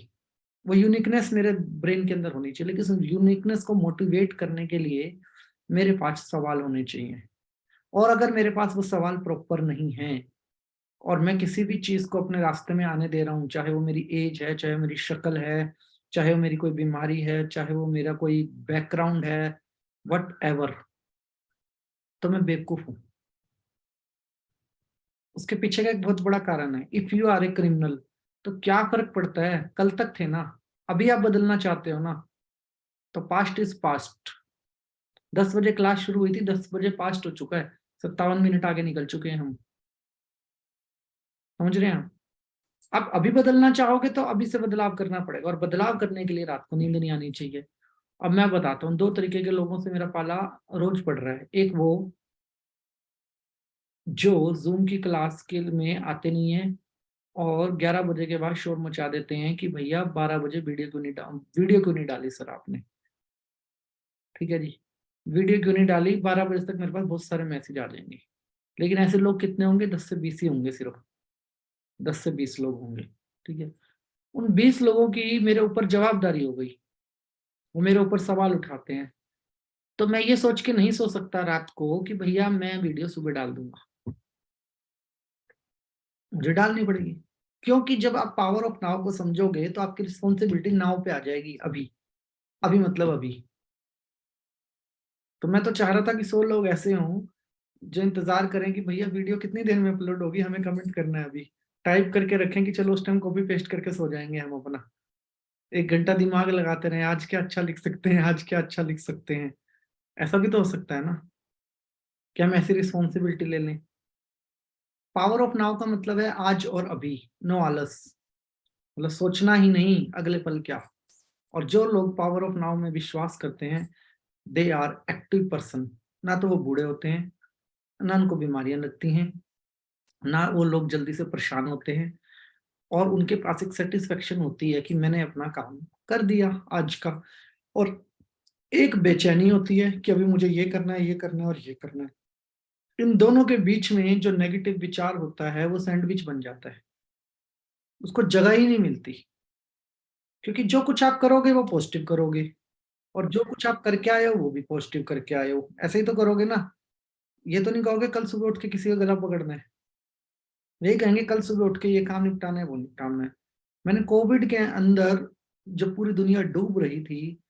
Speaker 2: वो यूनिकनेस मेरे ब्रेन के अंदर होनी चाहिए, लेकिन उस यूनिकनेस को मोटिवेट करने के लिए मेरे पास सवाल होने चाहिए। और अगर मेरे पास वो सवाल प्रॉपर नहीं है, और मैं किसी भी चीज को अपने रास्ते में आने दे रहा हूँ, चाहे वो मेरी एज है, चाहे वो मेरी शक्ल है, चाहे वो मेरी कोई बीमारी है, चाहे वो मेरा कोई बैकग्राउंड है, वट एवर, तो मैं बेवकूफ हूँ। उसके पीछे का एक बहुत बड़ा कारण है, if you are a criminal, तो क्या फर्क पड़ता है? कल तक थे ना, अभी आप बदलना चाहते हो ना, तो पास्ट इज पास्ट। 10 बजे क्लास शुरू हुई थी, 10 बजे पास्ट हो चुका है, 57 मिनट आगे निकल चुके हैं हम। समझ रहे हैं आप अभी बदलना चाहोगे तो अभी से बदलाव करना पड़ेगा, और बदलाव करने के लिए रात को नींद नहीं आनी चाहिए। अब मैं बताता हूँ, 2 तरीके के लोगों से मेरा पाला रोज पड़ रहा है। एक वो जो जूम की क्लास के में आते नहीं है, और 11 बजे के बाद शोर मचा देते हैं कि भैया 12 बजे वीडियो क्यों नहीं डाली सर आपने। ठीक है जी, वीडियो क्यों नहीं डाली, 12 बजे तक मेरे पास बहुत सारे मैसेज आ जाएंगे। लेकिन ऐसे लोग कितने होंगे? 10 से 20 ही होंगे, सिर्फ 10 से 20 लोग होंगे। ठीक है, उन 20 लोगों की मेरे ऊपर जवाबदारी हो गई, वो मेरे ऊपर सवाल उठाते हैं। तो मैं ये सोच के नहीं सो सकता रात को कि भैया मैं वीडियो सुबह डाल दूंगा, मुझे डालनी पड़ेगी। क्योंकि जब आप पावर ऑफ नाउ को समझोगे तो आपकी रिस्पॉन्सिबिलिटी नाउ पे आ जाएगी। अभी, अभी मतलब अभी। तो मैं तो चाह रहा था कि 100 लोग ऐसे हों जो इंतजार करें कि भैया वीडियो कितनी देर में अपलोड होगी, हमें कमेंट करना है अभी। टाइप करके रखें कि चलो उस टाइम कॉपी पेस्ट करके सो जाएंगे हम अपना। 1 घंटा दिमाग लगाते रहे, आज क्या अच्छा लिख सकते हैं, आज क्या अच्छा लिख सकते हैं। ऐसा भी तो हो सकता है ना, क्या हम ऐसी रिस्पॉन्सिबिलिटी ले लें? पावर ऑफ नाउ का मतलब है आज और अभी, नो आलस, मतलब सोचना ही नहीं अगले पल क्या। और जो लोग पावर ऑफ नाउ में विश्वास करते हैं, दे आर एक्टिव पर्सन। ना तो वो बूढ़े होते हैं, ना उनको बीमारियां लगती हैं, ना वो लोग जल्दी से परेशान होते हैं, और उनके पास एक सेटिस्फेक्शन होती है कि मैंने अपना काम कर दिया आज का। और एक बेचैनी होती है कि अभी मुझे ये करना है, ये करना है और ये करना है। इन दोनों के बीच में जो नेगेटिव विचार होता है वो सैंडविच बन जाता है, उसको जगह ही नहीं मिलती। क्योंकि जो कुछ आप करोगे वो पॉजिटिव करोगे, और जो कुछ आप करके आए हो वो भी पॉजिटिव करके आए हो, ऐसे ही तो करोगे ना। ये तो नहीं कहोगे कल सुबह उठ के किसी का गला पकड़ना है, यही कहेंगे कल सुबह उठ के ये काम निपटाना है, वो निपटाना है। मैंने कोविड के अंदर जब पूरी दुनिया डूब रही थी,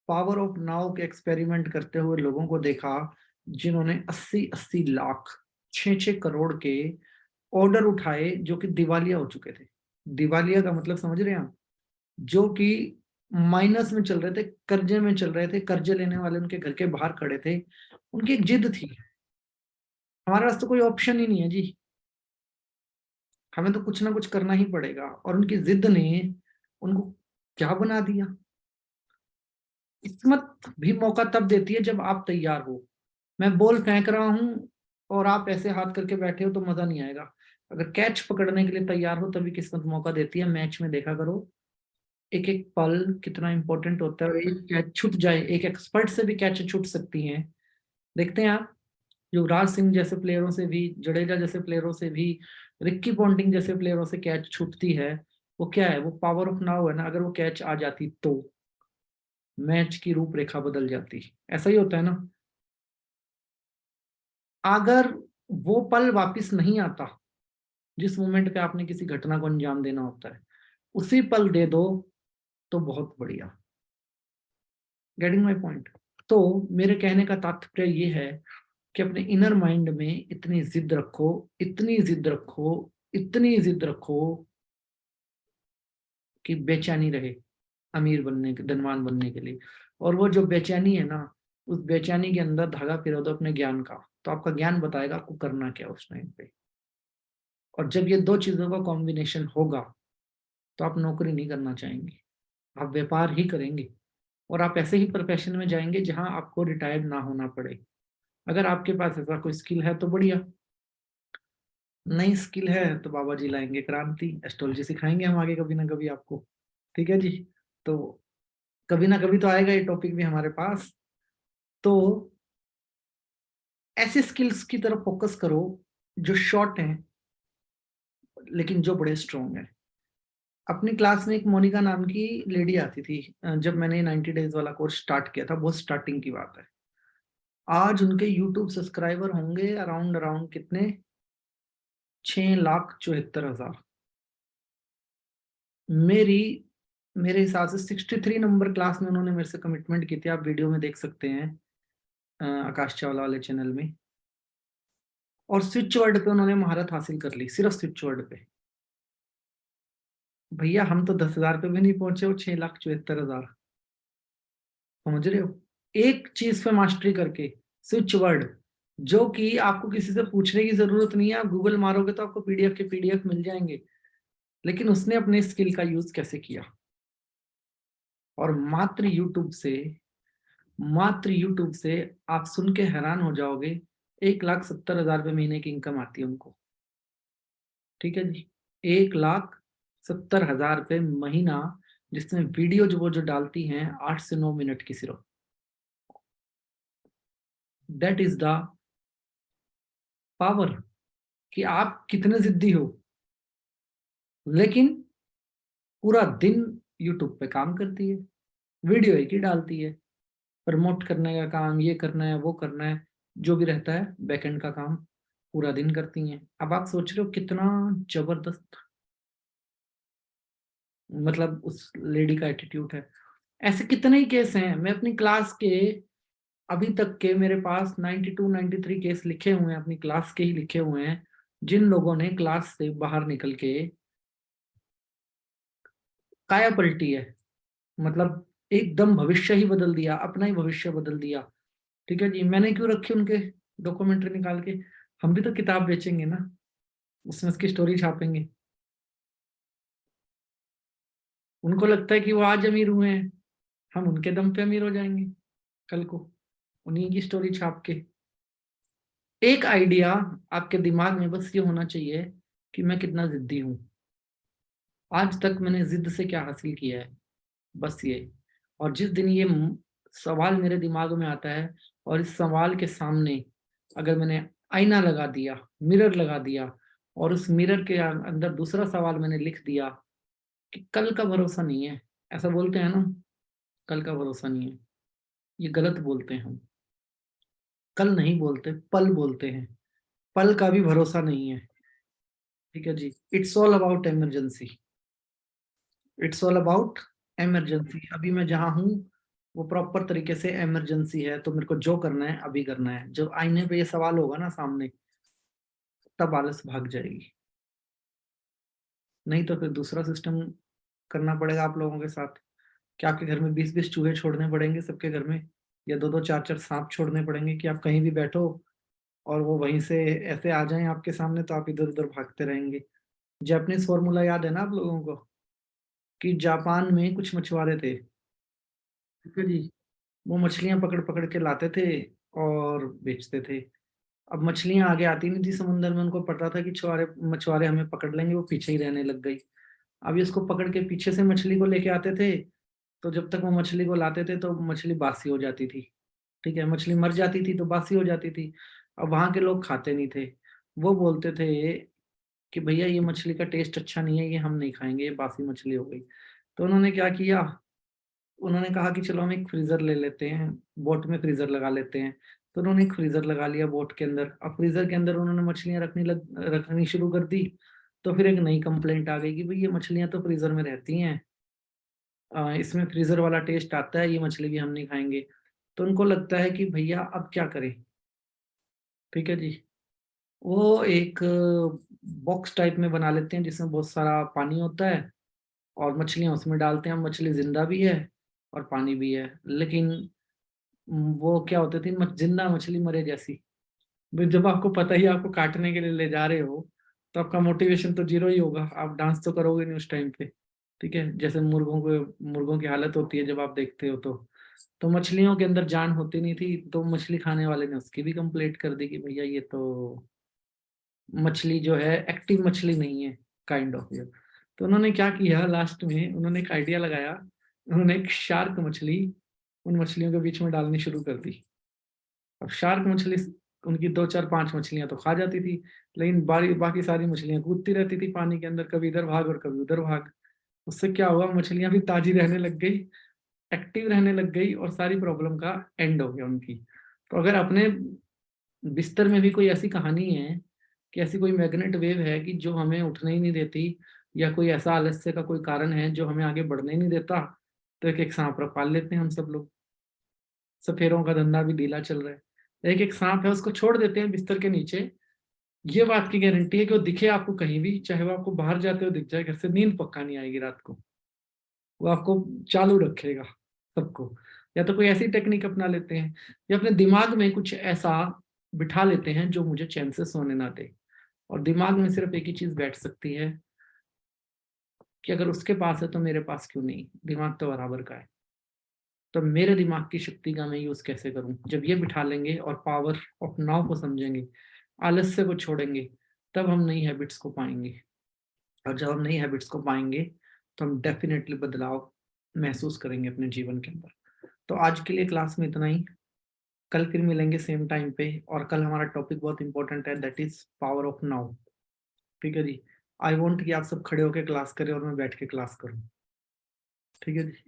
Speaker 2: पावर ऑफ नाउ के एक्सपेरिमेंट करते हुए लोगों को देखा जिन्होंने 80-80 लाख 6-6 करोड़ के ऑर्डर उठाए जो कि दिवालिया हो चुके थे। दिवालिया का मतलब समझ रहे हैं आप? जो कि माइनस में चल रहे थे, कर्जे में चल रहे थे, कर्जे लेने वाले उनके घर के बाहर खड़े थे। उनकी एक जिद थी, हमारे पास तो कोई ऑप्शन ही नहीं है जी, हमें तो कुछ ना कुछ करना ही पड़ेगा। और उनकी जिद ने उनको क्या बना दिया। किस्मत भी मौका तब देती है जब आप तैयार हो। मैं बॉल फेंक रहा हूं और आप ऐसे हाथ करके बैठे हो तो मजा नहीं आएगा। अगर कैच पकड़ने के लिए तैयार हो तभी किस्मत मौका देती है। मैच में देखा करो, एक एक पल कितना इंपॉर्टेंट होता है। और एक कैच छूट जाए, एक एक्सपर्ट से भी कैच छूट सकती हैं। देखते हैं आप, युवराज सिंह जैसे प्लेयरों से भी, जडेजा जैसे प्लेयरों से भी, रिक्की पॉन्टिंग जैसे प्लेयरों से कैच छूटती है। वो क्या है? वो पावर ऑफ नाउ है ना। अगर वो कैच आ जाती तो मैच की रूपरेखा बदल जाती। ऐसा ही होता है ना। अगर वो पल वापस नहीं आता जिस मोमेंट पे आपने किसी घटना को अंजाम देना होता है, उसी पल दे दो तो बहुत बढ़िया। Getting my point? तो मेरे कहने का तात्पर्य ये है कि अपने इनर माइंड में इतनी जिद रखो, इतनी जिद रखो, इतनी जिद रखो कि बेचैनी रहे अमीर बनने के, धनवान बनने के लिए। और वो जो बेचैनी है ना, उस बेचैनी के अंदर धागा पिरो दो अपने ज्ञान का, तो आपका ज्ञान बताएगा आपको करना क्या उस टाइम पे। और जब ये दो चीजों का कॉम्बिनेशन होगा तो आप नौकरी नहीं करना चाहेंगे, आप व्यापार ही करेंगे। और आप ऐसे ही प्रोफेशन में जाएंगे जहां आपको रिटायर्ड ना होना पड़े। अगर आपके पास ऐसा कोई स्किल है तो बढ़िया, नई स्किल है तो बाबा जी लाएंगे क्रांति, एस्ट्रोलॉजी सिखाएंगे हम आगे कभी ना कभी आपको। ठीक है जी। तो कभी ना कभी तो आएगा ये टॉपिक भी हमारे पास। तो ऐसे स्किल्स की तरफ फोकस करो जो शॉर्ट हैं लेकिन जो बड़े स्ट्रॉन्ग हैं। अपनी क्लास में एक मोनिका नाम की लेडी आती थी जब मैंने 90 डेज वाला कोर्स स्टार्ट किया था, बहुत स्टार्टिंग की बात है। आज उनके यूट्यूब सब्सक्राइबर होंगे अराउंड अराउंड कितने, 6,74,000। मेरी मेरे हिसाब से 63 नंबर क्लास में उन्होंने मेरे से कमिटमेंट की थी। आप वीडियो में देख सकते हैं आकाश चावला वाले चैनल में। और स्विच वर्ड पे उन्होंने महारत हासिल कर ली, सिर्फ स्विच वर्ड पे। भैया हम तो 10,000 पे भी नहीं पहुंचे, वो 6,74,000। समझ रहे हो? एक चीज पे मास्टरी करके, स्विच वर्ड, जो कि आपको किसी से पूछने की जरूरत नहीं है। आप गूगल मारोगे तो आपको पीडीएफ के पीडीएफ मिल जाएंगे। लेकिन उसने अपने स्किल का यूज कैसे किया। और मात्र यूट्यूब से आप सुन के हैरान हो जाओगे। 1,70,000 रुपये महीने की इनकम आती है उनको। ठीक है जी, 1,70,000 रुपये महीना, जिसमें वीडियो जो डालती हैं 8 से 9 मिनट की सिर्फ। दैट इज द पावर, कि आप कितने जिद्दी हो। लेकिन पूरा दिन यूट्यूब पे काम करती है, वीडियो एक ही डालती है, प्रमोट करने का काम, ये करना है वो करना है, जो भी रहता है बैकएंड का काम पूरा दिन करती हैं। अब आप सोच रहे हो कितना जबरदस्त, मतलब उस लेडी का एटीट्यूड है। ऐसे कितने ही केस हैं। मैं अपनी क्लास के, अभी तक के मेरे पास 92-93 केस लिखे हुए हैं, अपनी क्लास के ही लिखे हुए हैं, जिन लोगों ने क्लास से बाहर निकल के काया पलटी है। मतलब एकदम भविष्य ही बदल दिया, अपना ही भविष्य बदल दिया। ठीक है जी। मैंने क्यों रखे उनके डॉक्यूमेंट्री निकाल के? हम भी तो किताब बेचेंगे ना, उसमें उसकी स्टोरी छापेंगे। उनको लगता है कि वो आज अमीर हुए हैं, हम उनके दम पे अमीर हो जाएंगे कल को, उन्हीं की स्टोरी छाप के। एक आइडिया आपके दिमाग में बस ये होना चाहिए कि मैं कितना जिद्दी हूं, आज तक मैंने जिद से क्या हासिल किया है, बस ये। और जिस दिन ये सवाल मेरे दिमाग में आता है, और इस सवाल के सामने अगर मैंने आईना लगा दिया, मिरर लगा दिया, और उस मिरर के अंदर दूसरा सवाल मैंने लिख दिया कि कल का भरोसा नहीं है। ऐसा बोलते हैं ना, कल का भरोसा नहीं है। ये गलत बोलते हैं हम। कल नहीं बोलते, पल बोलते हैं। पल का भी भरोसा नहीं है। ठीक है जी। It's all about emergency. It's all about emergency. अभी मैं जहां हूं वो प्रॉपर तरीके से इमरजेंसी है, तो मेरे को जो करना है अभी करना है। जब आईने पे ये सवाल होगा ना सामने, तब आलस भाग जाएगी। नहीं तो फिर दूसरा सिस्टम करना पड़ेगा आप लोगों के साथ। क्या आपके घर में 20-20 चूहे छोड़ने पड़ेंगे सबके घर में, या 2-2 4-4 सांप छोड़ने पड़ेंगे कि आप कहीं भी बैठो और वो वहीं से ऐसे आ जाएं आपके सामने, तो आप इधर उधर भागते रहेंगे। जापानीज फॉर्मूला याद है ना आप लोगों को, कि जापान में कुछ मछुआरे थे, ठीक है जी। वो मछलियां पकड़ पकड़ के लाते थे और बेचते थे। अब मछलियां आगे आती नहीं थी समुंदर में, उनको पता था कि छुआरे मछुआरे हमें पकड़ लेंगे, वो पीछे ही रहने लग गई। अब इसको पकड़ के पीछे से मछली को लेके आते थे, तो जब तक वो मछली को लाते थे तो मछली बासी हो जाती थी, ठीक है, मछली मर जाती थी तो बासी हो जाती थी। अब वहां के लोग खाते नहीं थे, वो बोलते थे कि भैया ये मछली का टेस्ट अच्छा नहीं है, ये हम नहीं खाएंगे, ये बासी मछली हो गई। तो उन्होंने क्या किया, उन्होंने कहा कि चलो हम एक फ्रीजर ले लेते हैं, बोट में फ्रीजर लगा लेते हैं। तो उन्होंने एक फ्रीजर लगा लिया बोट के अंदर। अब फ्रीजर के अंदर उन्होंने मछलियां रखनी शुरू कर दी। तो फिर एक नई कंप्लेंट आ गई कि भाई ये मछलियां तो फ्रीजर में रहती हैं, इसमें फ्रीजर वाला टेस्ट आता है, ये मछली भी हम नहीं खाएंगे। तो उनको लगता है कि भैया अब क्या करें, ठीक है जी। वो एक बॉक्स टाइप में बना लेते हैं जिसमें बहुत सारा पानी होता है, और मछलियां उसमें डालते हैं। मछली जिंदा भी है और पानी भी है, लेकिन वो क्या होती थी, जिंदा मछली मरे जैसी। भाई जब आपको पता ही है आपको काटने के लिए ले जा रहे हो, तो आपका मोटिवेशन तो जीरो ही होगा, आप डांस तो करोगे नहीं उस टाइम पे, ठीक है। जैसे मुर्गों की हालत होती है जब आप देखते हो। तो मछलियों के अंदर जान होती नहीं थी, तो मछली खाने वाले ने उसकी भी कंप्लेंट कर दी कि भैया ये तो मछली जो है एक्टिव मछली नहीं है, काइंड ऑफ। तो उन्होंने क्या किया, लास्ट में उन्होंने एक आइडिया लगाया। उन्होंने एक शार्क मछली उन मछलियों के बीच में डालनी शुरू कर दी। अब शार्क मछली उनकी 2 4 5 मछलियां तो खा जाती थी, लेकिन बाकी सारी मछलियां कूदती रहती थी पानी के अंदर, कभी इधर भाग और कभी उधर भाग। उससे क्या हुआ, मछलियां भी ताजी रहने लग गई, एक्टिव रहने लग गई, और सारी प्रॉब्लम का एंड हो गया उनकी। तो अगर अपने बिस्तर में भी कोई ऐसी कहानी है कि ऐसी कोई मैग्नेट वेव है कि जो हमें उठने ही नहीं देती, या कोई ऐसा आलस्य का कोई कारण है जो हमें आगे बढ़ने ही नहीं देता, तो एक एक सांप रख पाल लेते हैं हम सब लोग। सफेरों का धंधा भी ढीला चल रहा है। एक एक सांप है उसको छोड़ देते हैं बिस्तर के नीचे, ये बात की गारंटी है कि वो दिखे आपको कहीं भी, चाहे वो आपको बाहर जाते हो दिख जाए, घर से नींद पक्का नहीं आएगी रात को, वो आपको चालू रखेगा सबको। या तो कोई ऐसी टेक्निक अपना लेते हैं, या अपने दिमाग में कुछ ऐसा बिठा लेते हैं जो मुझे चैन से सोने ना दे। और दिमाग में सिर्फ एक ही चीज बैठ सकती है कि अगर उसके पास है तो मेरे पास क्यों नहीं, दिमाग तो बराबर का है। तो मेरे दिमाग की शक्ति का मैं यूज कैसे करूं, जब ये बिठा लेंगे और पावर ऑफ नाउ को समझेंगे, आलस्य को छोड़ेंगे, तब हम नई हैबिट्स को पाएंगे। और जब हम नई हैबिट्स को पाएंगे तो हम डेफिनेटली बदलाव महसूस करेंगे अपने जीवन के अंदर। तो आज के लिए क्लास में इतना ही। कल फिर मिलेंगे सेम टाइम पे, और कल हमारा टॉपिक बहुत इंपॉर्टेंट है, that is power of now, ठीक है जी। आई वॉन्ट कि आप सब खड़े होकर क्लास करें और मैं बैठ के क्लास करूं, ठीक है जी।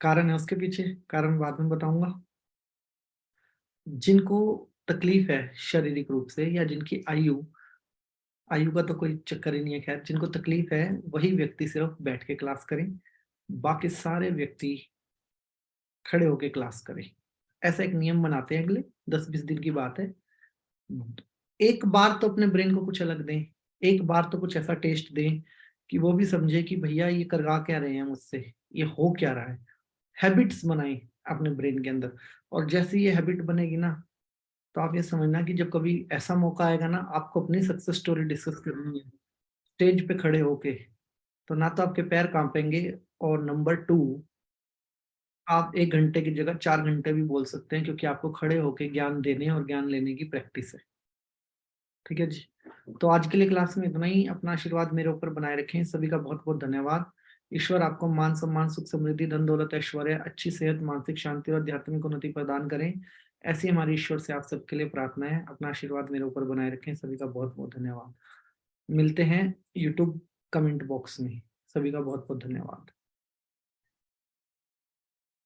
Speaker 2: कारण है उसके पीछे, कारण बाद में बताऊंगा। जिनको तकलीफ है शारीरिक रूप से, या जिनकी आयु आयु का तो कोई चक्कर ही नहीं है, खैर जिनको तकलीफ है वही व्यक्ति सिर्फ बैठ के क्लास करें, बाकी सारे व्यक्ति खड़े होके क्लास करें। ऐसा एक नियम बनाते हैं, अगले 10-20 दिन की बात है। एक बार तो अपने ब्रेन को कुछ अलग दें, एक बार तो कुछ ऐसा टेस्ट दें कि वो भी समझे कि भैया ये करवा क्या रहे हैं मुझसे, ये हो क्या रहा है। हैबिट्स बनाएं अपने ब्रेन के अंदर, और जैसे ये हैबिट बनेगी ना, तो आप ये समझना कि जब कभी ऐसा मौका आएगा ना, आपको अपनी सक्सेस स्टोरी डिस्कस करनी है स्टेज पे खड़े होके, तो ना तो आपके पैर कांपेंगे, और नंबर 2, आप 1 घंटे की जगह 4 घंटे भी बोल सकते हैं, क्योंकि आपको खड़े होके ज्ञान देने और ज्ञान लेने की प्रैक्टिस है, ठीक है जी। तो आज के लिए क्लास में इतना ही। अपना आशीर्वाद मेरे ऊपर बनाए रखें। सभी का बहुत बहुत धन्यवाद। ईश्वर आपको मान सम्मान सुख समृद्धि धन दौलत ऐश्वर्य अच्छी सेहत मानसिक शांति और आध्यात्मिक उन्नति प्रदान करें, ऐसी हमारी ईश्वर से आप सबके लिए प्रार्थना है। अपना आशीर्वाद मेरे ऊपर बनाए रखें। सभी का बहुत बहुत धन्यवाद। मिलते हैं यूट्यूब कमेंट बॉक्स में। सभी का बहुत बहुत धन्यवाद।